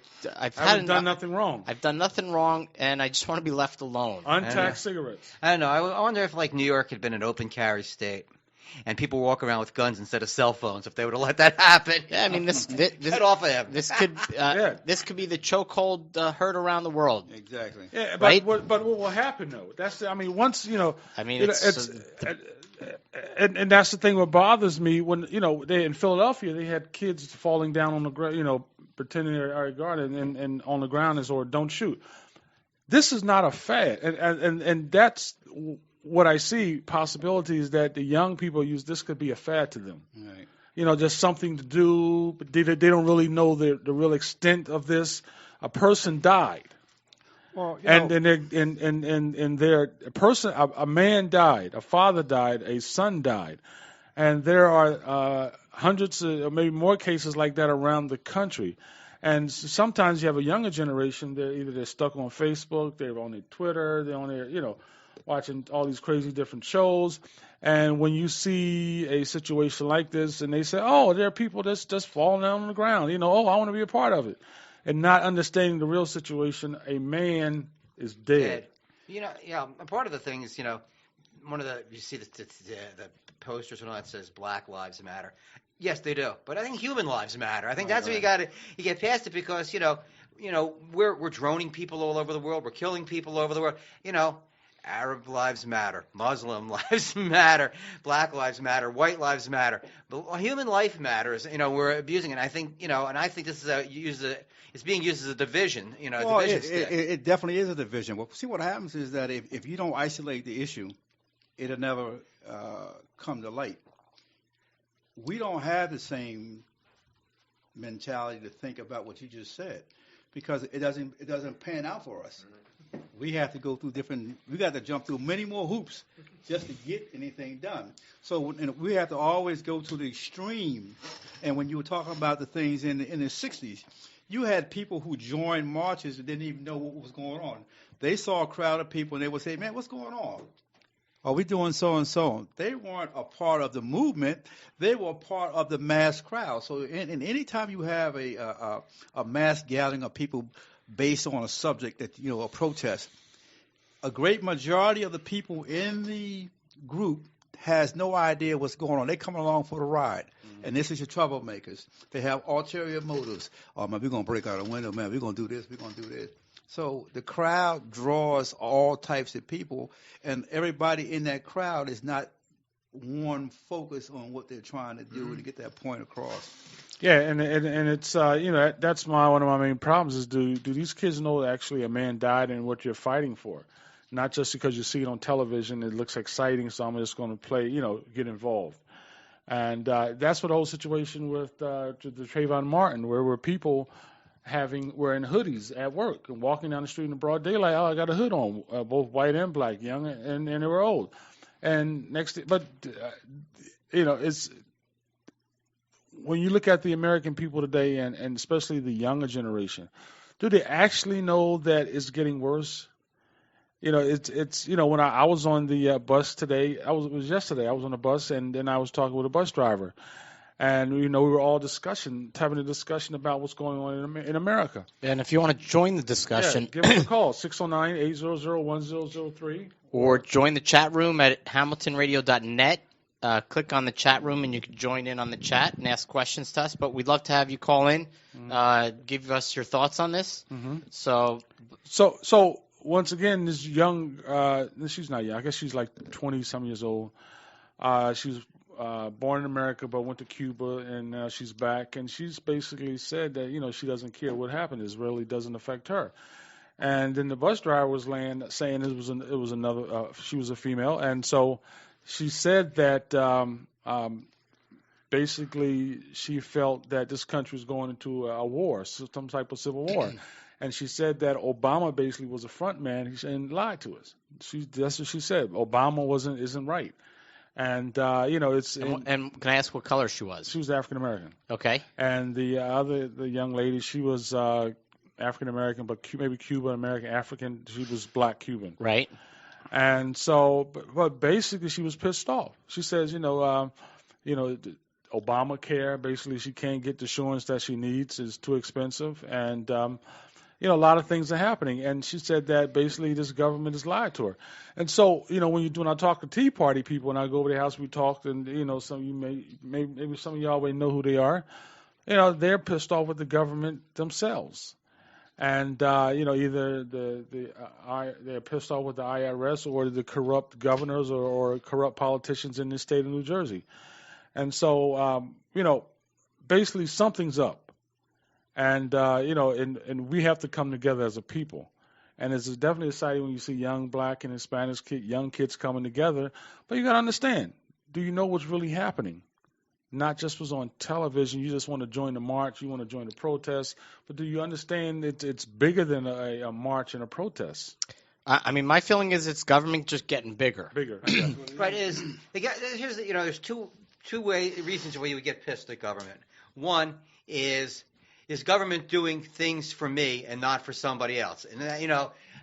Speaker 3: haven't
Speaker 1: done nothing wrong.
Speaker 3: I've done nothing wrong, and I just want to be left alone.
Speaker 1: Untaxed cigarettes.
Speaker 2: I don't know. I wonder if New York had been an open carry state, and people walk around with guns instead of cell phones, if they would have let that happen.
Speaker 3: Yeah, I mean, this
Speaker 2: get off of him.
Speaker 3: This could this could be the chokehold heard around the world.
Speaker 5: Exactly.
Speaker 1: Yeah,
Speaker 3: right?
Speaker 1: But what will happen though? Once And that's the thing. What bothers me when they in Philadelphia they had kids falling down on the ground, pretending they're Eric Garner, and on the ground is or don't shoot. This is not a fad, and that's what I see possibilities that the young people use. This could be a fad to them. Right. Just something to do, but they don't really know the real extent of this. A person died. Well, a man died, a father died, a son died, and there are hundreds or maybe more cases like that around the country. And sometimes you have a younger generation. They're stuck on Facebook, they're on their Twitter, they're on their watching all these crazy different shows. And when you see a situation like this, and they say, "Oh, there are people that's just falling down on the ground," I want to be a part of it. And not understanding the real situation, a man is dead.
Speaker 2: Part of the thing is, you see the posters and all that says Black Lives Matter. Yes, they do, but I think human lives matter. I think that's what you get past it because we're droning people all over the world, we're killing people all over the world. Arab lives matter, Muslim lives matter, Black lives matter, white lives matter, but human life matters. We're abusing it. I think and I think this is it's being used as a division.
Speaker 5: It definitely is a division. Well, see what happens is that if you don't isolate the issue, it'll never come to light. We don't have the same mentality to think about what you just said because it doesn't pan out for us. We have to go through we got to jump through many more hoops just to get anything done. So we have to always go to the extreme. And when you were talking about the things in the 60s, you had people who joined marches and didn't even know what was going on. They saw a crowd of people and they would say, "Man, what's going on? Are we doing so and so?" They weren't a part of the movement. They were a part of the mass crowd. So in any time you have a mass gathering of people based on a subject that, a protest, a great majority of the people in the group has no idea what's going on. They come along for the ride. Mm-hmm. And this is your troublemakers. They have ulterior motives. Oh, man, we're going to break out a window, man. We're going to do this. We're going to do this. So the crowd draws all types of people, and everybody in that crowd is not one focus on what they're trying to do to get that point across.
Speaker 1: Yeah, and it's that's one of my main problems is do these kids know that actually a man died and what you're fighting for, not just because you see it on television, it looks exciting, so I'm just going to play, get involved. And that's what the whole situation with the Trayvon Martin, where people wearing hoodies at work and walking down the street in broad daylight. Oh, I got a hood on, both white and black, young and they were old. And it's when you look at the American people today, and especially the younger generation, do they actually know that it's getting worse? It's when I was on the bus today, it was yesterday. I was on the bus, and then I was talking with a bus driver, and we were all having a discussion about what's going on in America.
Speaker 3: And if you want to join the discussion,
Speaker 1: give us a call 609-800-1003,
Speaker 3: or join the chat room at hamiltonradio.net. Click on the chat room, and you can join in on the chat and ask questions to us. But we'd love to have you call in, give us your thoughts on this.
Speaker 1: Mm-hmm.
Speaker 3: So
Speaker 1: once again, this young, she's not young. I guess she's like 20-some years old. She was born in America but went to Cuba, and now she's back. And she's basically said that, she doesn't care what happened. It really doesn't affect her. And then the bus driver was saying it was another, she was a female. And so she said that basically she felt that this country was going into a war, some type of civil war. And she said that Obama basically was a front man and lied to us. That's what she said. Obama isn't right. And it's.
Speaker 3: And can I ask what color she was?
Speaker 1: She was African American.
Speaker 3: Okay.
Speaker 1: And the young lady, she was African American, but maybe Cuban American, African. She was black Cuban.
Speaker 3: Right.
Speaker 1: And so, but basically, she was pissed off. She says, Obamacare. Basically, she can't get the insurance that she needs. It's too expensive, and a lot of things are happening. And she said that basically this government has lied to her. And so, when I talk to Tea Party people, and I go over their house, we talked, and some of you maybe some of y'all may know who they are. They're pissed off with the government themselves. And either they're pissed off with the IRS or the corrupt governors or corrupt politicians in the state of New Jersey. And so basically something's up. And and we have to come together as a people. And it's definitely exciting when you see young black and Hispanic young kids coming together. But you got to understand, do you know what's really happening? Not just what's on television. You just want to join the march. You want to join the protest. But do you understand it's bigger than a march and a protest?
Speaker 3: I mean, my feeling is it's government just getting bigger.
Speaker 1: Bigger.
Speaker 2: Right. There's two reasons why you would get pissed at government. One is government doing things for me and not for somebody else? And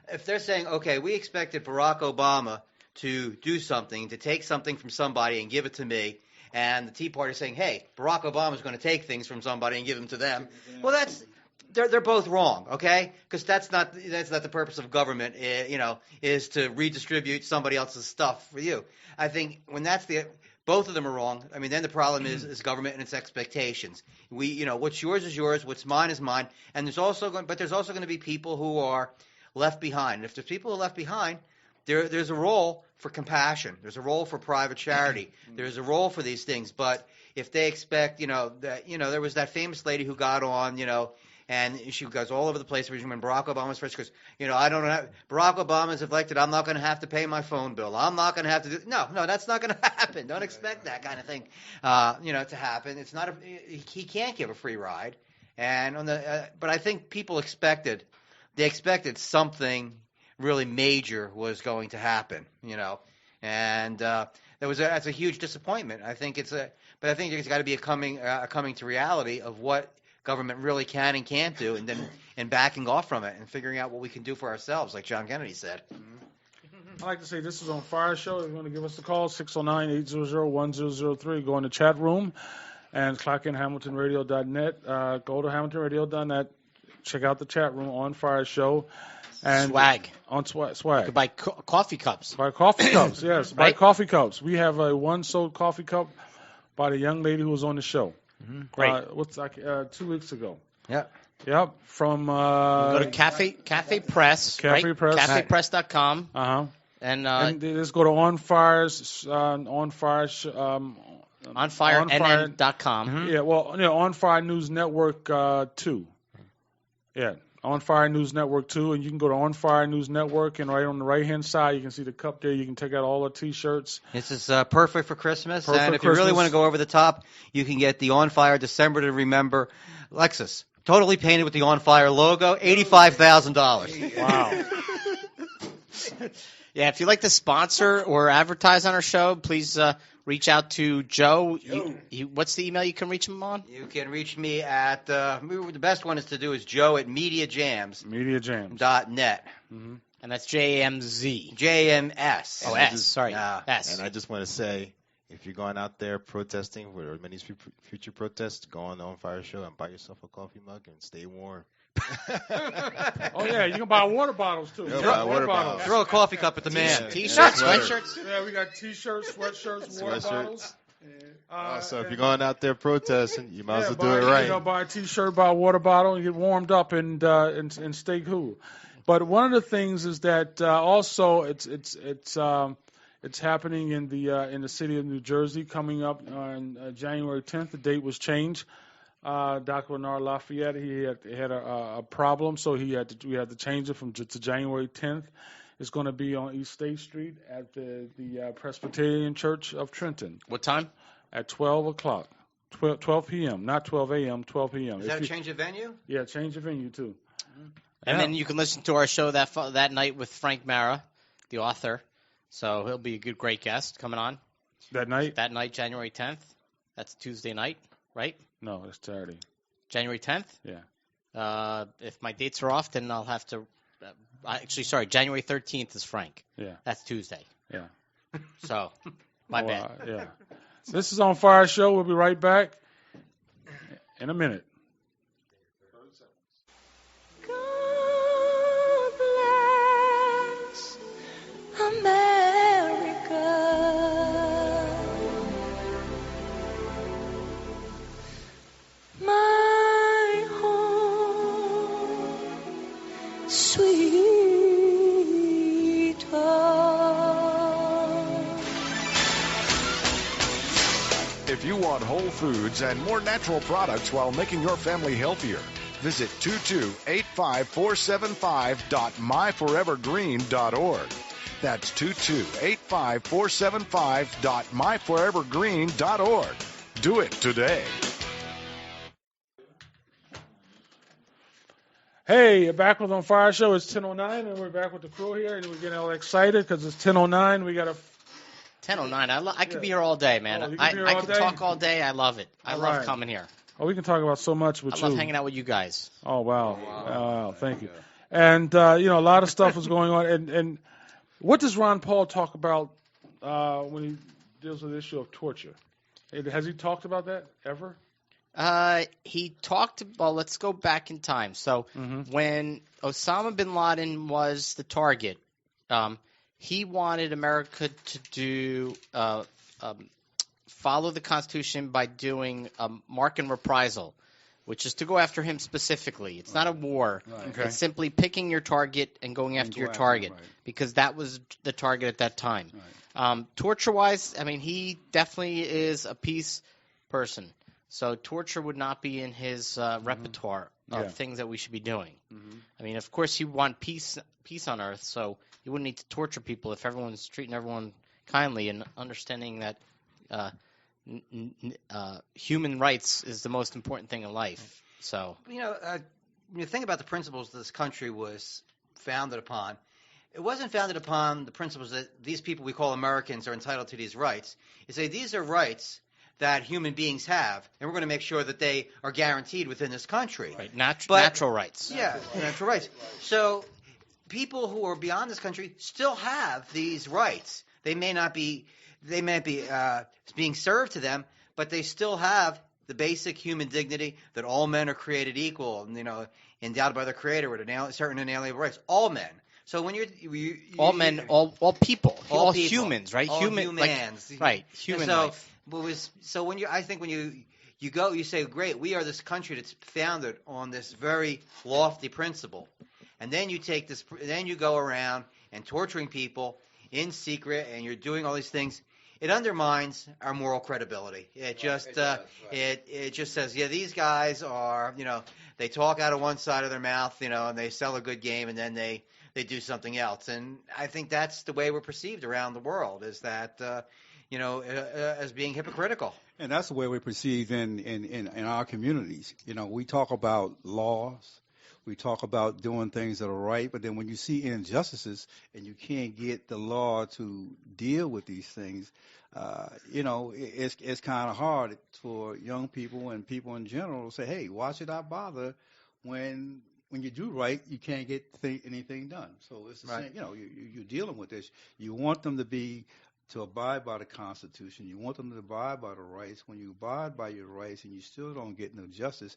Speaker 2: if they're saying, okay, we expected Barack Obama to do something, to take something from somebody and give it to me, and the Tea Party is saying, hey, Barack Obama is going to take things from somebody and give them to them. Well, they're both wrong, okay? Because that's not the purpose of government. Is to redistribute somebody else's stuff for you. I think when both of them are wrong. I mean, then the problem is government and its expectations. What's yours is yours. What's mine is mine. And there's also going to be people who are left behind. And if there's people who are left behind, there's a role for compassion. There's a role for private charity. There's a role for these things. But if they expect, there was that famous lady who got on, and she goes all over the place when Barack Obama was first. She goes, I don't know. Barack Obama is elected. I'm not going to have to pay my phone bill. I'm not going to have to do. No, that's not going to happen. Don't expect that kind of thing, to happen. It's not. He can't give a free ride. And but I think people expected something really major was going to happen. And that's a huge disappointment. I think but I think there's got to be a coming to reality of what government really can and can't do, and backing off from it and figuring out what we can do for ourselves, like John Kennedy said.
Speaker 1: I'd like to say this is OnFire Show. If you want to give us a call, 609-800-1003. Go in the chat room and clock in HamiltonRadio.net. Go to HamiltonRadio.net. Check out the chat room, OnFire Show. And
Speaker 3: swag.
Speaker 1: On swag.
Speaker 3: You can buy coffee cups.
Speaker 1: Buy coffee cups, yes.
Speaker 3: Right?
Speaker 1: Buy coffee cups. We have a one-sold coffee cup by the young lady who was on the show.
Speaker 3: Great.
Speaker 1: 2 weeks ago.
Speaker 2: Yep.
Speaker 1: Yep. From
Speaker 3: Go to Cafe Press.
Speaker 1: Cafe
Speaker 3: right?
Speaker 1: Press.
Speaker 3: CafePress.com.
Speaker 1: And
Speaker 3: And
Speaker 1: just go to
Speaker 3: OnFireNN.com.
Speaker 1: Yeah, well, On Fire News Network 2. Yeah, On Fire News Network 2, and you can go to On Fire News Network, and right on the right-hand side, you can see the cup there. You can take out all the T-shirts.
Speaker 2: This is perfect for Christmas.
Speaker 1: Perfect
Speaker 2: and if
Speaker 1: for
Speaker 2: you really
Speaker 1: Christmas.
Speaker 2: want to go over the top, you can get the On Fire December to Remember Lexus. Totally painted with the On Fire logo, $85,000.
Speaker 1: Wow.
Speaker 3: Yeah, if you'd like to sponsor or advertise on our show, please reach out to Joe. What's the email you can reach him on?
Speaker 2: You can reach me at, the best one is to do is Joe at MediaJams.net.
Speaker 1: Mm-hmm.
Speaker 3: And that's JAMZ.
Speaker 2: JMS.
Speaker 3: Oh, S. Sorry. S.
Speaker 4: And I just want to say, if you're going out there protesting for many future protests, go on the On Fire Show and buy yourself a coffee mug and stay warm.
Speaker 1: Oh, yeah, you can buy water bottles, too.
Speaker 4: Yeah, water bottles.
Speaker 2: Throw a coffee cup at the man.
Speaker 3: T-shirts,
Speaker 4: Yeah.
Speaker 3: sweatshirts.
Speaker 1: Yeah, we got T-shirts, sweatshirts, water bottles.
Speaker 4: So if you're going out there protesting, you might as well do it
Speaker 1: buy,
Speaker 4: right.
Speaker 1: Buy a T-shirt, buy a water bottle, and get warmed up and stay cool. But one of the things is that also it's happening in the city of New Jersey coming up on January 10th. The date was changed. Dr. Bernard Lafayette, he had a problem, so we had to change it to January 10th. It's going to be on East State Street at the Presbyterian Church of Trenton.
Speaker 3: What time?
Speaker 1: At 12 o'clock. 12 p.m., not 12 a.m., 12 p.m.
Speaker 2: Is that a change of venue?
Speaker 1: Yeah, change of venue, too.
Speaker 3: And then you can listen to our show that night with Frank Mara, the author. So he'll be a great guest coming on.
Speaker 1: That night?
Speaker 3: That night, January 10th. That's Tuesday night, right?
Speaker 1: No, it's Saturday.
Speaker 3: January 10th?
Speaker 1: Yeah.
Speaker 3: If my dates are off, then I'll have to January 13th is Frank.
Speaker 1: Yeah.
Speaker 3: That's Tuesday.
Speaker 1: Yeah.
Speaker 3: So, my bad.
Speaker 1: Yeah. This is On Fire Show. We'll be right back in a minute.
Speaker 10: God bless America. My home, sweet home.
Speaker 7: If you want whole foods and more natural products while making your family healthier, visit 2285475.myforevergreen.org. That's 2285475.myforevergreen.org. Do it today.
Speaker 1: Hey, you're back with On Fire Show. It's 10:09, and we're back with the crew here, and we're getting all excited because it's 10:09. We got a
Speaker 3: 10:09. I could be here all day, man.
Speaker 1: Oh, you
Speaker 3: I
Speaker 1: can be here all
Speaker 3: could
Speaker 1: day?
Speaker 3: talk all day. I love it. I love
Speaker 1: right.
Speaker 3: coming here.
Speaker 1: Oh, we can talk about so much with
Speaker 3: I
Speaker 1: you.
Speaker 3: love hanging out with you guys.
Speaker 1: Oh, wow. Thank you. And, a lot of stuff is going on. And what does Ron Paul talk about when he deals with the issue of torture? Has he talked about that ever?
Speaker 3: He talked. Well, let's go back in time. So when Osama bin Laden was the target, he wanted America to do follow the Constitution by doing mark and reprisal, which is to go after him specifically. It's not a war.
Speaker 5: Right.
Speaker 1: Okay.
Speaker 3: It's simply picking your target and going after your target, because that was the target at that time.
Speaker 5: Right.
Speaker 3: Torture-wise, I mean, he definitely is a peace person. So torture would not be in his repertoire of things that we should be doing. I mean, of course, you want peace on Earth, so you wouldn't need to torture people if everyone's treating everyone kindly and understanding that human rights is the most important thing in life. So
Speaker 2: When you think about the principles this country was founded upon, it wasn't founded upon the principles that these people we call Americans are entitled to these rights. You say these are rights that human beings have, and we're going to make sure that they are guaranteed within this country.
Speaker 3: right, natural rights.
Speaker 2: Yeah, natural rights. So people who are beyond this country still have these rights. They may not be being served to them, but they still have the basic human dignity that all men are created equal, and endowed by their Creator with certain inalienable rights. All men. So when all
Speaker 3: men, all people, all
Speaker 2: people.
Speaker 3: humans, right?
Speaker 2: All
Speaker 3: Human
Speaker 2: humans.
Speaker 3: right? Human
Speaker 2: so
Speaker 3: life.
Speaker 2: So when I think when you go, you say, great, we are this country that's founded on this very lofty principle, and then you take this, then you go around and torturing people in secret, and you're doing all these things. It undermines our moral credibility. It just it just says, yeah, these guys are, they talk out of one side of their mouth, and they sell a good game, and then they do something else. And I think that's the way we're perceived around the world, is that as being hypocritical.
Speaker 5: And that's the way we're perceived in our communities. We talk about laws. We talk about doing things that are right, but then when you see injustices and you can't get the law to deal with these things, it's kind of hard for young people and people in general to say, hey, why should I bother when you do right, you can't get anything done. So it's the same, you're dealing with this. You want them to abide by the Constitution. You want them to abide by the rights. When you abide by your rights and you still don't get no justice,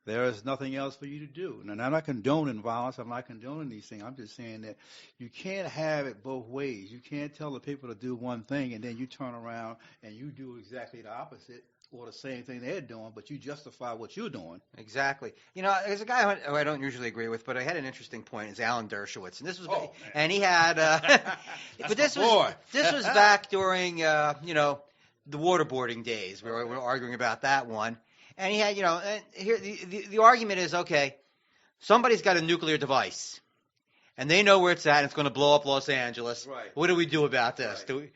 Speaker 5: there is nothing else for you to do. And I'm not condoning violence. I'm not condoning these things. I'm just saying that you can't have it both ways. You can't tell the people to do one thing and then you turn around and you do exactly the opposite or the same thing they're doing, but you justify what you're doing.
Speaker 2: Exactly. There's a guy who I don't usually agree with, but I had an interesting point. It's Alan Dershowitz, and this was, and he had, but this was back during, the waterboarding days. We were arguing about that one, and he had, and here the argument is, okay, somebody's got a nuclear device, and they know where it's at, and it's going to blow up Los Angeles. Right. What do we do about this? Right.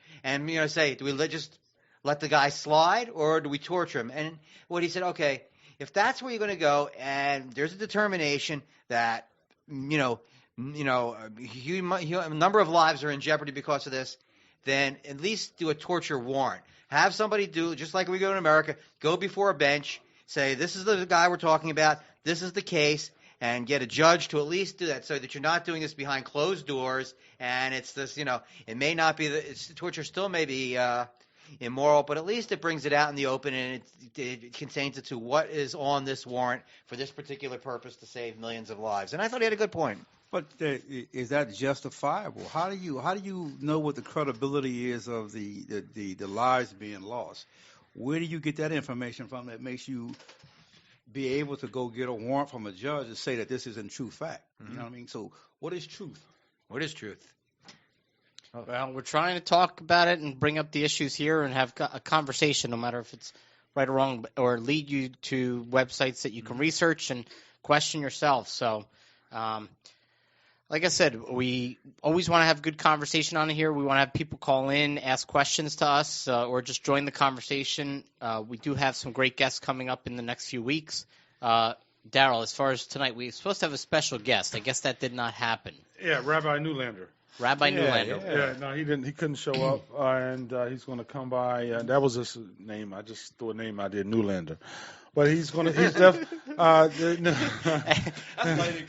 Speaker 2: Do we just let the guy slide, or do we torture him? And what he said, okay, if that's where you're going to go, and there's a determination that a number of lives are in jeopardy because of this, then at least do a torture warrant. Have somebody do, just like we go in America, go before a bench, say, this is the guy we're talking about, this is the case, and get a judge to at least do that so that you're not doing this behind closed doors, and it's this, it may not be, torture still may be immoral, but at least it brings it out in the open, and it contains it to what is on this warrant for this particular purpose to save millions of lives. And I thought he had a good point.
Speaker 5: But is that justifiable? How do you know what the credibility is of the lives being lost? Where do you get that information from that makes you be able to go get a warrant from a judge and say that this is in true fact? Mm-hmm. You know what I mean? So what is truth?
Speaker 2: What is truth?
Speaker 3: Well, we're trying to talk about it and bring up the issues here and have a conversation, no matter if it's right or wrong, or lead you to websites that you can research and question yourself. So, like I said, we always want to have good conversation on here. We want to have people call in, ask questions to us, or just join the conversation. We do have some great guests coming up in the next few weeks. Daryl, as far as tonight, we were supposed to have a special guest. I guess that did not happen.
Speaker 1: Yeah, Rabbi Newlander.
Speaker 3: Rabbi Newlander.
Speaker 1: Yeah, no, he didn't. He couldn't show up, and he's going to come by. And that was his name. I just threw a name out there, Newlander. But he's going to. He's def. That's
Speaker 5: why he didn't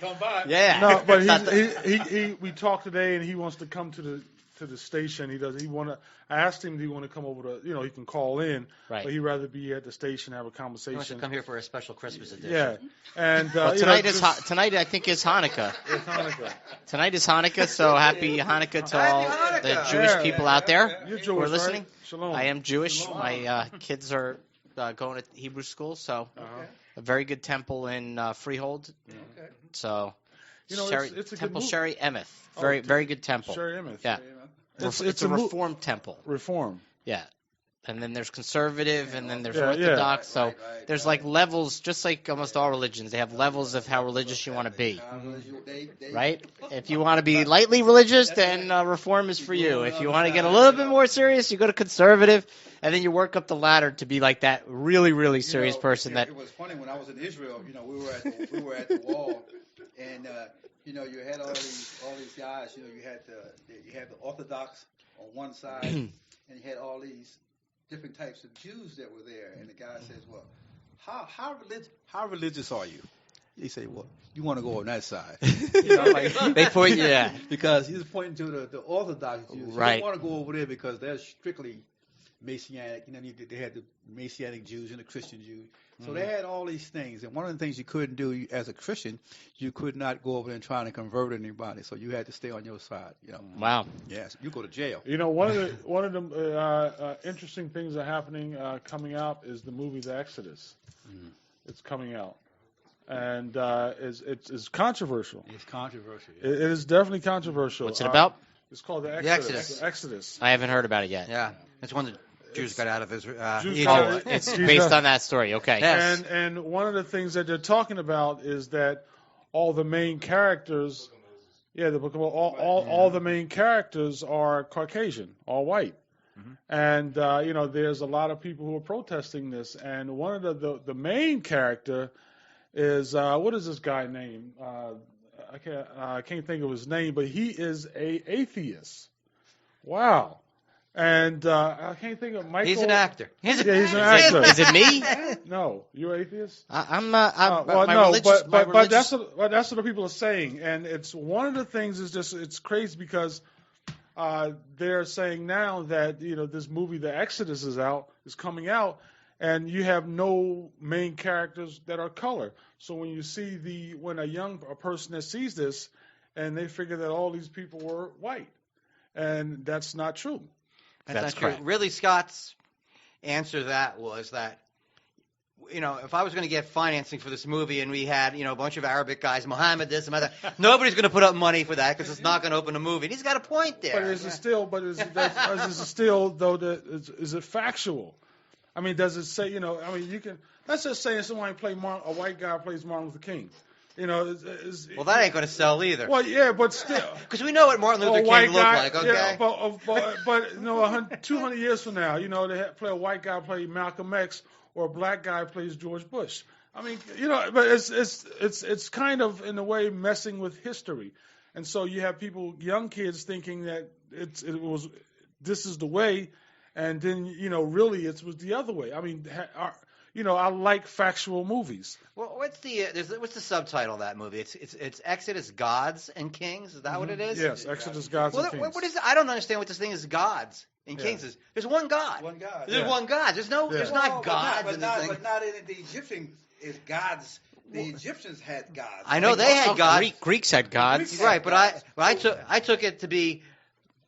Speaker 5: come by.
Speaker 3: Yeah.
Speaker 1: No, but he. We talked today, and he wants to come to the station. He does. I asked him, do you want to come over to? He can call in.
Speaker 3: Right.
Speaker 1: But he'd rather be at the station, have a conversation.
Speaker 2: He wants to come here for a special Christmas edition.
Speaker 1: Yeah. And
Speaker 3: tonight tonight I think is Hanukkah.
Speaker 1: It's Hanukkah.
Speaker 3: Tonight is Hanukkah, so happy Hanukkah to all the Jewish people out there
Speaker 1: You're Jewish,
Speaker 3: who are listening.
Speaker 1: Right? Shalom.
Speaker 3: I am Jewish. Shalom. My kids are going to Hebrew school, so a very good temple in Freehold.
Speaker 1: Okay.
Speaker 3: So
Speaker 1: it's a
Speaker 3: Temple
Speaker 1: good
Speaker 3: Sherry Emeth. Very good temple.
Speaker 1: Sherry Emeth.
Speaker 3: Yeah. It's a Reformed temple.
Speaker 1: Reform.
Speaker 3: Yeah. And then there's conservative, and then there's Orthodox. So there's like levels, just like almost all religions. They have levels of how religious you want to be. Right? If you want to be lightly religious, then Reform is for you. If you want to get a little bit more serious, you go to conservative, and then you work up the ladder to be like that really, really serious person.
Speaker 5: It was funny when I was in Israel. We were at the wall, and you had all these guys. You had the Orthodox on one side, and you had all these different types of Jews that were there. And the guy says, "Well, how religious are you?" He said, "Well, you want to go on that side."
Speaker 3: They point,
Speaker 5: because he's pointing to the Orthodox Jews.
Speaker 3: Right.
Speaker 5: You don't want to go over there because they're strictly Messianic, they had the Messianic Jews and the Christian Jews. So they had all these things. And one of the things you couldn't do as a Christian, you could not go over there and try to convert anybody. So you had to stay on your side.
Speaker 3: Wow.
Speaker 5: Yes, you go to jail.
Speaker 1: One of the interesting things that are happening coming out is the movie The Exodus. It's coming out, and it's controversial.
Speaker 5: It's controversial.
Speaker 1: It is definitely controversial.
Speaker 3: What's it about?
Speaker 1: It's called The
Speaker 2: Exodus.
Speaker 1: The Exodus.
Speaker 3: I haven't heard about it yet.
Speaker 2: Yeah, it's one that Jews got out of Israel.
Speaker 1: Jews
Speaker 2: Egypt.
Speaker 1: got-
Speaker 3: It's based on that story. Okay.
Speaker 2: Yes.
Speaker 1: And one of the things that they're talking about is that all the main characters, the book of all the main characters are Caucasian, all white. And there's a lot of people who are protesting this. And one of the main character is what is this guy named? I can't think of his name, but he is a atheist. Wow. And I can't think of Michael.
Speaker 2: He's an actor.
Speaker 1: He's an actor.
Speaker 3: Is it me?
Speaker 1: No, you're athist.
Speaker 3: I'm not.
Speaker 1: Well,
Speaker 3: my
Speaker 1: no,
Speaker 3: religious, my
Speaker 1: but
Speaker 3: religious-
Speaker 1: that's what the people are saying, and it's one of the things is just it's crazy because they're saying now that this movie The Exodus is coming out, and you have no main characters that are color. So when you see when a person that sees this, and they figure that all these people were white, and that's not true.
Speaker 2: That's
Speaker 3: That's
Speaker 2: not true.
Speaker 3: correct.
Speaker 2: Ridley Scott's answer to that was that, if I was going to get financing for this movie and we had, a bunch of Arabic guys, Muhammad this, Muhammad that, nobody's going to put up money for that because it's not going to open a movie. And he's got a point there.
Speaker 1: But is it still? Is it factual? I mean, does it say? You can. That's just saying somebody a white guy plays Martin Luther King.
Speaker 2: Well, that ain't going to sell either.
Speaker 1: Well, yeah, but still.
Speaker 2: Because we know what Martin Luther King looked like, okay?
Speaker 1: Yeah, but 200 years from now, they play a white guy play Malcolm X or a black guy plays George Bush. I mean, but it's kind of in a way messing with history, and so you have young kids thinking that this is the way, and then really it was the other way. I mean, I like factual movies.
Speaker 2: Well, what's the subtitle of that movie? It's Exodus, Gods and Kings. Is that what it is?
Speaker 1: Yes, Exodus, Gods and Kings.
Speaker 2: What is it? I don't understand what this thing is. Gods and Kings is. There's one God.
Speaker 5: One God.
Speaker 2: There's one God. There's not gods in this thing.
Speaker 5: But not in the Egyptian is gods. The Egyptians had gods.
Speaker 2: I know they had gods.
Speaker 3: Greeks had gods.
Speaker 2: Right, but I took it to be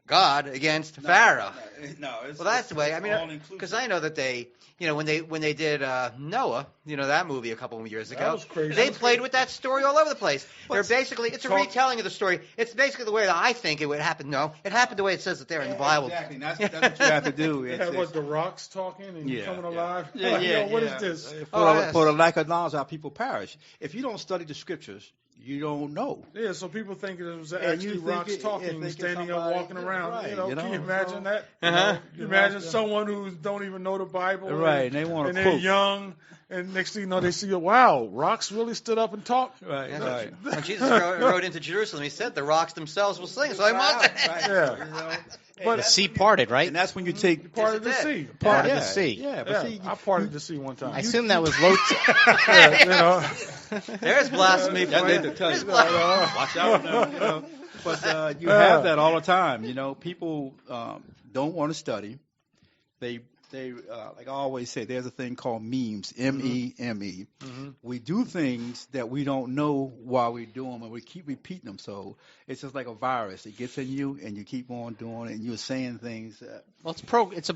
Speaker 2: God against Pharaoh.
Speaker 5: No,
Speaker 2: Well, that's the way. I mean, because I know that they, when they did Noah, that movie a couple of years ago,
Speaker 1: That was crazy.
Speaker 2: they played with that story all over the place. They're basically, it's a retelling of the story. It's basically the way that I think it would happen. No, it happened the way it says it there in the Bible.
Speaker 5: Exactly. That's what you have to do.
Speaker 1: You had the rocks talking and coming alive. What is this?
Speaker 5: For the lack of knowledge, our people perish. If you don't study the scriptures, you don't know.
Speaker 1: Yeah, so people think it was
Speaker 5: you
Speaker 1: actually
Speaker 5: think
Speaker 1: rocks
Speaker 5: it-
Speaker 1: talking,
Speaker 5: thinking
Speaker 1: standing up,
Speaker 5: somebody-
Speaker 1: walking around.
Speaker 5: right,
Speaker 1: Can you imagine that?
Speaker 3: Uh-huh.
Speaker 1: You imagine someone who don't even know the Bible,
Speaker 5: Right, and they want to
Speaker 1: and they're
Speaker 5: quote.
Speaker 1: young, and next thing you know, they see, wow, rocks really stood up and talked.
Speaker 5: Right,
Speaker 2: Yeah.
Speaker 5: right.
Speaker 2: When Jesus rode into Jerusalem, he said the rocks themselves will sing. So I must.
Speaker 5: Right.
Speaker 1: Yeah.
Speaker 3: But the sea parted, right?
Speaker 5: And that's when you take
Speaker 1: Part of the
Speaker 2: Yes, it
Speaker 1: sea.
Speaker 3: Part of
Speaker 5: yeah,
Speaker 3: the sea.
Speaker 5: Yeah, but
Speaker 1: Yeah,
Speaker 5: see,
Speaker 1: I parted the sea one time.
Speaker 3: I assume that was low.
Speaker 2: There's blasphemy for you. There's blasphemy.
Speaker 5: watch out now. But you have that all the time. People don't want to study. They like I always say, there's a thing called memes, M-E-M-E. We do things that we don't know why we do them, and we keep repeating them. So it's just like a virus. It gets in you, and you keep on doing it, and you're saying things.
Speaker 3: Well, it's a program. It's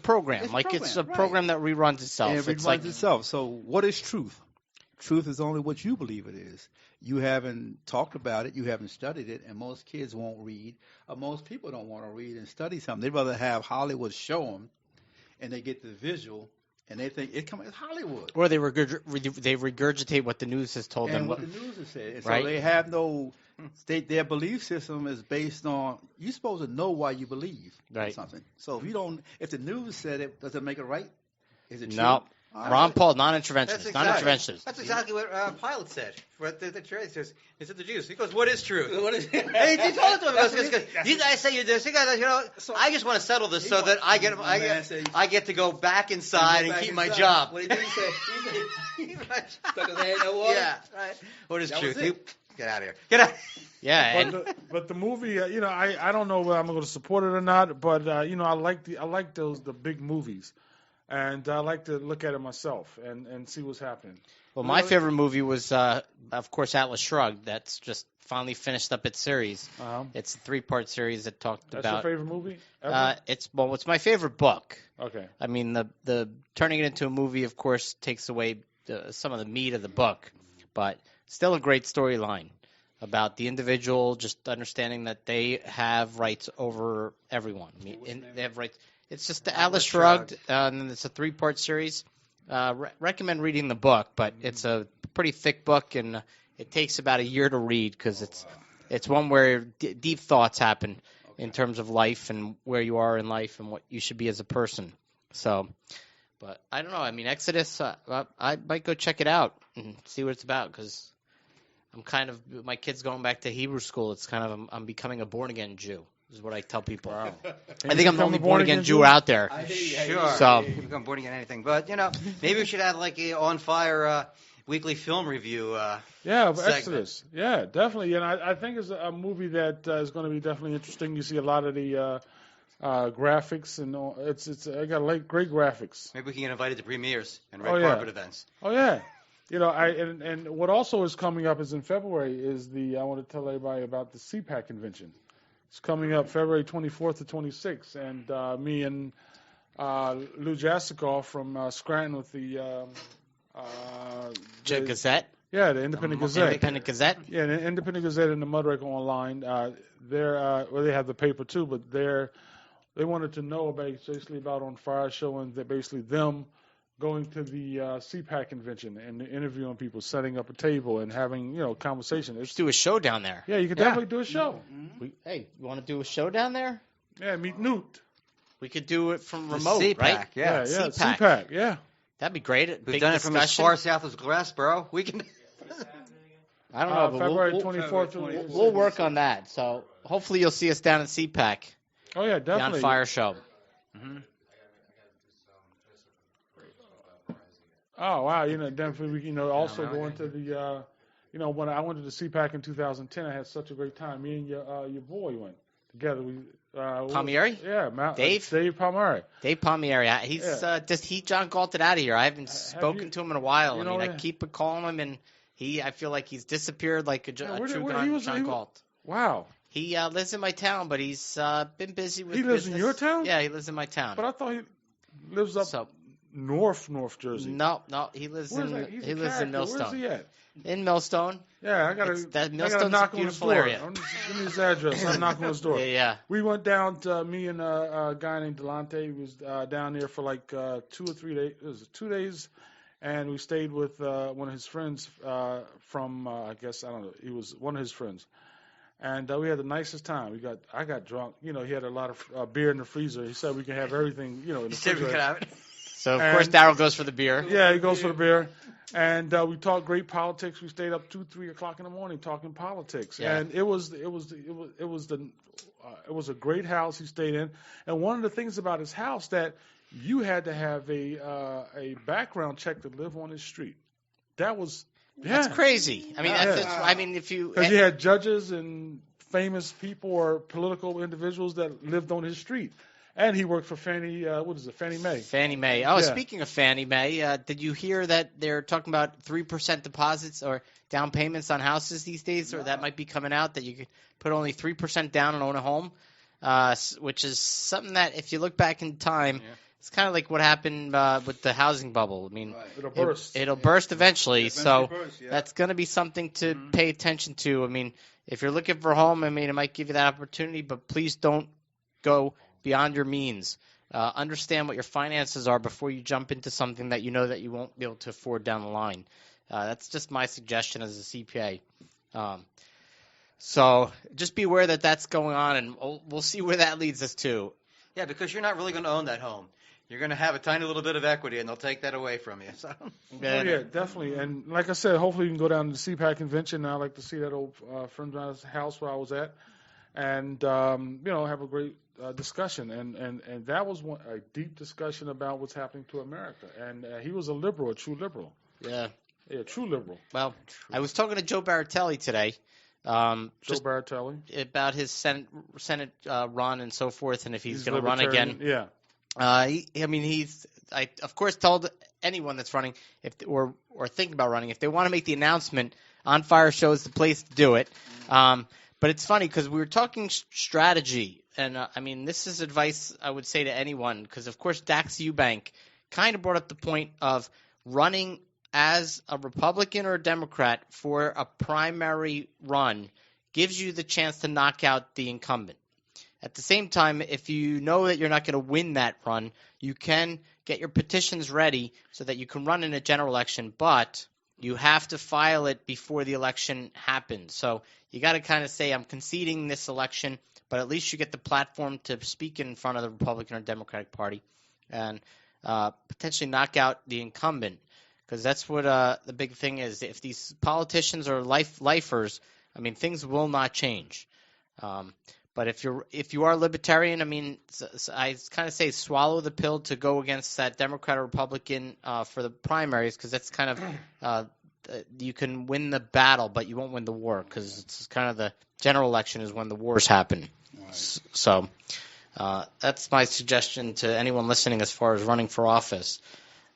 Speaker 3: a program that reruns itself.
Speaker 5: And it
Speaker 3: It's
Speaker 5: reruns
Speaker 3: like
Speaker 5: itself. So what is truth? Truth is only what you believe it is. You haven't talked about it. You haven't studied it. And most kids won't read. Or most people don't want to read and study something. They'd rather have Hollywood show them, and they get the visual, and they think it's Hollywood.
Speaker 3: or they regurgitate what the news has told
Speaker 5: And
Speaker 3: them.
Speaker 5: what the news has said. And
Speaker 3: Right.
Speaker 5: So they have no their belief system is based on, you're supposed to know why you believe
Speaker 3: Right.
Speaker 5: something. So if the news said it, does it make it right? Is it true?
Speaker 3: No.
Speaker 5: All
Speaker 3: Ron
Speaker 5: right.
Speaker 3: Paul, non-interventionist.
Speaker 2: That's
Speaker 3: Non-interventionist.
Speaker 2: That's exactly what Pilate said. What the trade says. He said the Jews. He goes, "What is truth?"
Speaker 5: What is
Speaker 2: And he told it to him. He goes, "You guys say you're this. You guys, I just want to settle this so that I get to go back inside and keep my job."
Speaker 5: What did he say? He stuck his hand in the water.
Speaker 2: Yeah, right. What is
Speaker 5: That
Speaker 2: truth?
Speaker 5: was it.
Speaker 2: Get out of here. Get out.
Speaker 3: Yeah, and
Speaker 1: But the movie, I don't know whether I'm going to support it or not, but I like the big movies. and I like to look at it myself and see what's happening.
Speaker 3: Well, my favorite movie was, of course, Atlas Shrugged. That's just finally finished up its series. It's a 3-part series that talked
Speaker 1: That's
Speaker 3: about.
Speaker 1: your favorite movie ever?
Speaker 3: It's my favorite book.
Speaker 1: Okay.
Speaker 3: I mean, the turning it into a movie, of course, takes away some of the meat of the book, but still a great storyline about the individual, just understanding that they have rights over everyone. I mean, they have rights. It's just the Atlas Shrugged, and then it's a 3-part series. Recommend reading the book, but it's a pretty thick book, and it takes about a year to read because it's one where deep thoughts happen in terms of life and where you are in life and what you should be as a person. So, but I don't know. I mean, Exodus, I might go check it out and see what it's about because I'm kind of – my kid's going back to Hebrew school. It's kind of – I'm becoming a born-again Jew. Is what I tell people. Wow. I think I'm the only born-again Jew out there.
Speaker 2: Sure.
Speaker 3: So
Speaker 2: you become born-again anything. But, maybe we should add like a OnFire weekly film review segment.
Speaker 1: Exodus. Yeah, definitely. And I think it's a movie that is going to be definitely interesting. You see a lot of the graphics, and it's got great graphics.
Speaker 2: Maybe we can get invited to premieres and red carpet events.
Speaker 1: Oh, yeah. And what also is coming up is in February is I want to tell everybody about the CPAC convention. It's coming up February 24th to 26th, and me and Lou Jasikoff from Scranton with the
Speaker 3: Gazette?
Speaker 1: Yeah, the Independent Gazette.
Speaker 3: Independent Gazette?
Speaker 1: Yeah, the Independent Gazette and the Mudwreck Online. They have the paper too, but they wanted to know basically about OnFire Show and basically them going to the CPAC convention and interviewing people, setting up a table and having, conversation.
Speaker 3: Let's do a show down there.
Speaker 1: Yeah, you could definitely do a show.
Speaker 3: Hey, you want to do a show down there?
Speaker 1: Yeah, meet Newt.
Speaker 3: We could do it from remote,
Speaker 2: CPAC,
Speaker 3: right?
Speaker 2: Yeah,
Speaker 1: CPAC, yeah.
Speaker 3: That'd be great.
Speaker 2: We've done it from as far south as Glassboro. We can.
Speaker 3: I don't know, but
Speaker 1: February 24th.
Speaker 3: We'll work on that. So hopefully you'll see us down at CPAC.
Speaker 1: Oh, yeah, definitely.
Speaker 3: The OnFire Show.
Speaker 2: Mm-hmm.
Speaker 1: Oh, wow. Definitely, also going to the, when I went to the CPAC in 2010, I had such a great time. Me and your boy went together.
Speaker 3: Palmieri?
Speaker 1: Yeah,
Speaker 3: Dave
Speaker 1: Palmieri.
Speaker 3: Dave Palmieri. He's John Galted out of here. I haven't spoken to him in a while. I keep calling him, and I feel like he's disappeared like a true John Galt.
Speaker 1: Wow.
Speaker 3: He lives in my town, but he's been busy with
Speaker 1: business. He lives
Speaker 3: business.
Speaker 1: in your town?
Speaker 3: Yeah, he lives in my town.
Speaker 1: But I thought he lives up North Jersey.
Speaker 3: No, he lives in Millstone.
Speaker 1: Where's he at?
Speaker 3: In Millstone.
Speaker 1: Yeah,
Speaker 3: Millstone's a beautiful area.
Speaker 1: Give me his address. I'm knocking on his door.
Speaker 3: Yeah.
Speaker 1: We went down to me and a guy named Delonte. He was down there for like 2 or 3 days. It was 2 days, and we stayed with one of his friends from I don't know. He was one of his friends, and we had the nicest time. I got drunk. He had a lot of beer in the freezer. He said we can have everything. In the refrigerator.
Speaker 3: So, of course, Darryl goes for the beer.
Speaker 1: Yeah, he goes for the beer. And we talked great politics. We stayed up 2, 3 o'clock in the morning talking politics.
Speaker 3: Yeah.
Speaker 1: And it was a great house he stayed in. And one of the things about his house that you had to have a background check to live on his street. That's
Speaker 3: crazy. I mean, if you
Speaker 1: because you had judges and famous people or political individuals that lived on his street. And he worked for Fannie Mae.
Speaker 3: Fannie Mae. Oh, yeah. Speaking of Fannie Mae, did you hear that they're talking about 3% deposits or down payments on houses these days? Or that might be coming out that you could put only 3% down and own a home, which is something that if you look back in time, it's kind of like what happened with the housing bubble. I mean,
Speaker 1: it'll burst.
Speaker 3: It'll burst eventually. That's going to be something to pay attention to. I mean, if you're looking for a home, it might give you that opportunity, but please don't go beyond your means. Understand what your finances are before you jump into something that you know that you won't be able to afford down the line. That's just my suggestion as a CPA. So just be aware that that's going on, and we'll see where that leads us to.
Speaker 2: Yeah, because you're not really going to own that home. You're going to have a tiny little bit of equity, and they'll take that away from you. So.
Speaker 1: Yeah, definitely. And like I said, hopefully you can go down to the CPAC convention. I like to see that old friend of mine's house where I was at, and have a great discussion, and that was a deep discussion about what's happening to America. And he was a true liberal.
Speaker 3: Yeah,
Speaker 1: true liberal.
Speaker 3: Well, I was talking to Joe Baratelli today.
Speaker 1: Joe Baratelli
Speaker 3: about his Senate run and so forth, and if he's going to run again.
Speaker 1: Yeah.
Speaker 3: I of course told anyone that's running or thinking about running, if they want to make the announcement, OnFire Show is the place to do it. But it's funny because we were talking strategy, and this is advice I would say to anyone, because of course Dax Eubank kind of brought up the point of running as a Republican or a Democrat for a primary run gives you the chance to knock out the incumbent. At the same time, if you know that you're not going to win that run, you can get your petitions ready so that you can run in a general election, but you have to file it before the election happens. So you got to kind of say, I'm conceding this election, but at least you get the platform to speak in front of the Republican or Democratic Party and potentially knock out the incumbent, because that's what the big thing is. If these politicians are lifers, things will not change. But if you are libertarian, I kind of say swallow the pill to go against that Democrat or Republican for the primaries, because that's kind of you can win the battle, but you won't win the war, because it's kind of the general election is when the wars happen. Right. So that's my suggestion to anyone listening as far as running for office.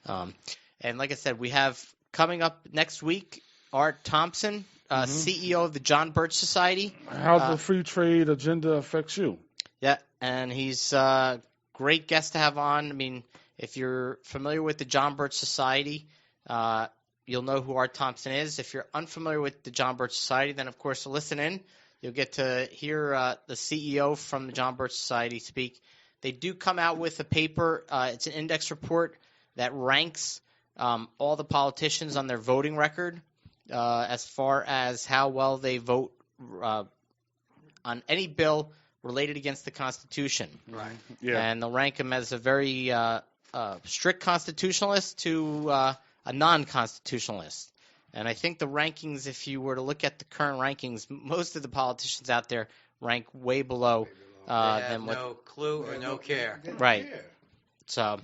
Speaker 3: And like I said, we have coming up next week Art Thompson, CEO of the John Birch Society.
Speaker 1: How the free trade agenda affects you?
Speaker 3: Yeah, and he's a great guest to have on. If you're familiar with the John Birch Society, you'll know who Art Thompson is. If you're unfamiliar with the John Birch Society, then of course listen in. You'll get to hear the CEO from the John Birch Society speak. They do come out with a paper. It's an index report that ranks all the politicians on their voting record. As far as how well they vote on any bill related against the Constitution.
Speaker 2: Right.
Speaker 3: Yeah. And they'll rank them as a very strict constitutionalist to a non-constitutionalist. And I think the rankings, if you were to look at the current rankings, most of the politicians out there rank way below.
Speaker 2: They have no clue or no care.
Speaker 3: Right. So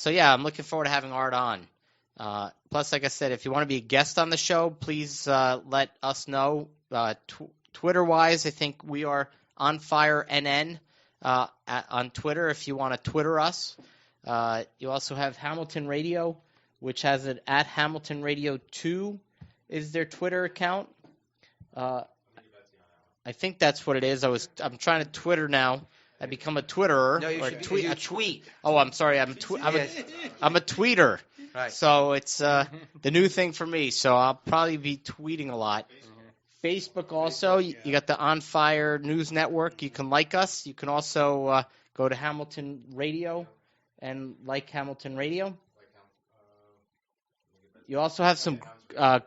Speaker 3: yeah, I'm looking forward to having Art on. Plus, like I said, if you want to be a guest on the show, please let us know. Twitter-wise, I think we are OnFireNN on Twitter if you want to Twitter us. You also have Hamilton Radio, which has it at Hamilton Radio 2 is their Twitter account. I think that's what it is. I'm trying to Twitter now. I become a Twitterer.
Speaker 2: No, you should tweet.
Speaker 3: Oh, I'm sorry. I'm a tweeter.
Speaker 2: Right.
Speaker 3: So it's the new thing for me. So I'll probably be tweeting a lot. Facebook also. You got the On Fire News Network. You can like us. You can also go to Hamilton Radio and like Hamilton Radio. You also have some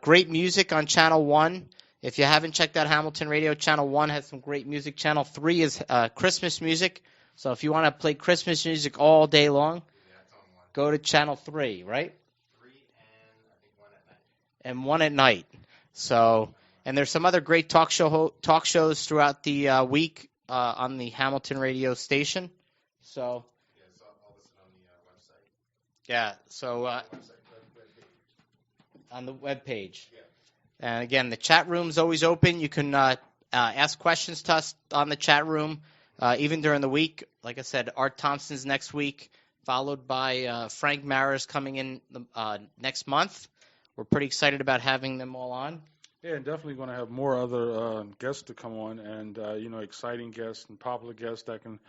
Speaker 3: great music on Channel 1. If you haven't checked out Hamilton Radio, Channel 1 has some great music. Channel 3 is Christmas music. So if you want to play Christmas music all day long, go to Channel 3, right?
Speaker 4: 3 and I think 1 at night.
Speaker 3: And 1 at night. So, and there's some other great talk shows throughout the week on the Hamilton radio station. So,
Speaker 4: yeah, it's all listed on the website.
Speaker 3: Yeah, so on the webpage. Yeah. And again, the chat room's always open. You can ask questions to us on the chat room, even during the week. Like I said, Art Thompson's next week, followed by Frank Mara's coming in next month. We're pretty excited about having them all on.
Speaker 1: Yeah, and definitely going to have more other guests to come on, and exciting guests and popular guests that can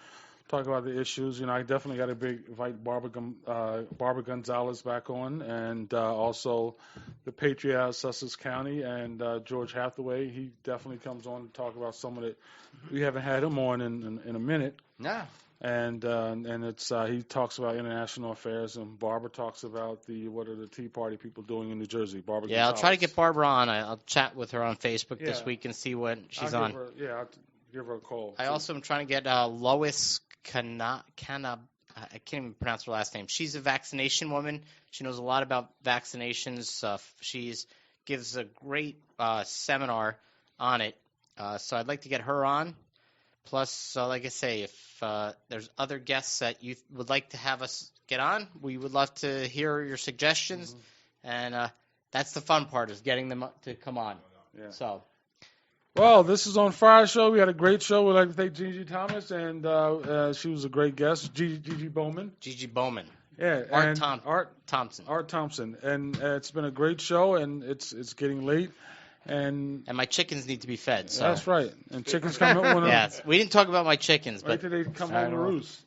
Speaker 1: talk about the issues. I definitely got to invite Barbara Gonzalez back on, and also the patriot out of Sussex County, and George Hathaway. He definitely comes on to talk about some of it. We haven't had him on in a minute.
Speaker 2: No.
Speaker 1: And it's he talks about international affairs, and Barbara talks about what are the Tea Party people doing in New Jersey. Barbara.
Speaker 3: Yeah, Gonzalez. I'll try to get Barbara on. I'll chat with her on Facebook this week and see when she's on.
Speaker 1: I'll give her a call.
Speaker 3: I also am trying to get Lois I can't even pronounce her last name. She's a vaccination woman. She knows a lot about vaccinations. She gives a great seminar on it. So I'd like to get her on. Plus, like I say, if there's other guests that you would like to have us get on, we would love to hear your suggestions. Mm-hmm. And that's the fun part, is getting them to come on.
Speaker 1: Yeah.
Speaker 3: So,
Speaker 1: Well, this is OnFire Show. We had a great show. We'd like to thank Gigi Thomas, and she was a great guest. Gigi Bowman.
Speaker 3: Gigi Bowman.
Speaker 1: Yeah,
Speaker 3: Art
Speaker 1: Thompson.
Speaker 3: Art
Speaker 1: Thompson, and it's been a great show, and it's getting late, and
Speaker 3: my chickens need to be fed. So
Speaker 1: that's right. And chickens come home.
Speaker 3: Yes, we didn't talk about my chickens,
Speaker 1: right
Speaker 3: but
Speaker 1: till they come home to roost.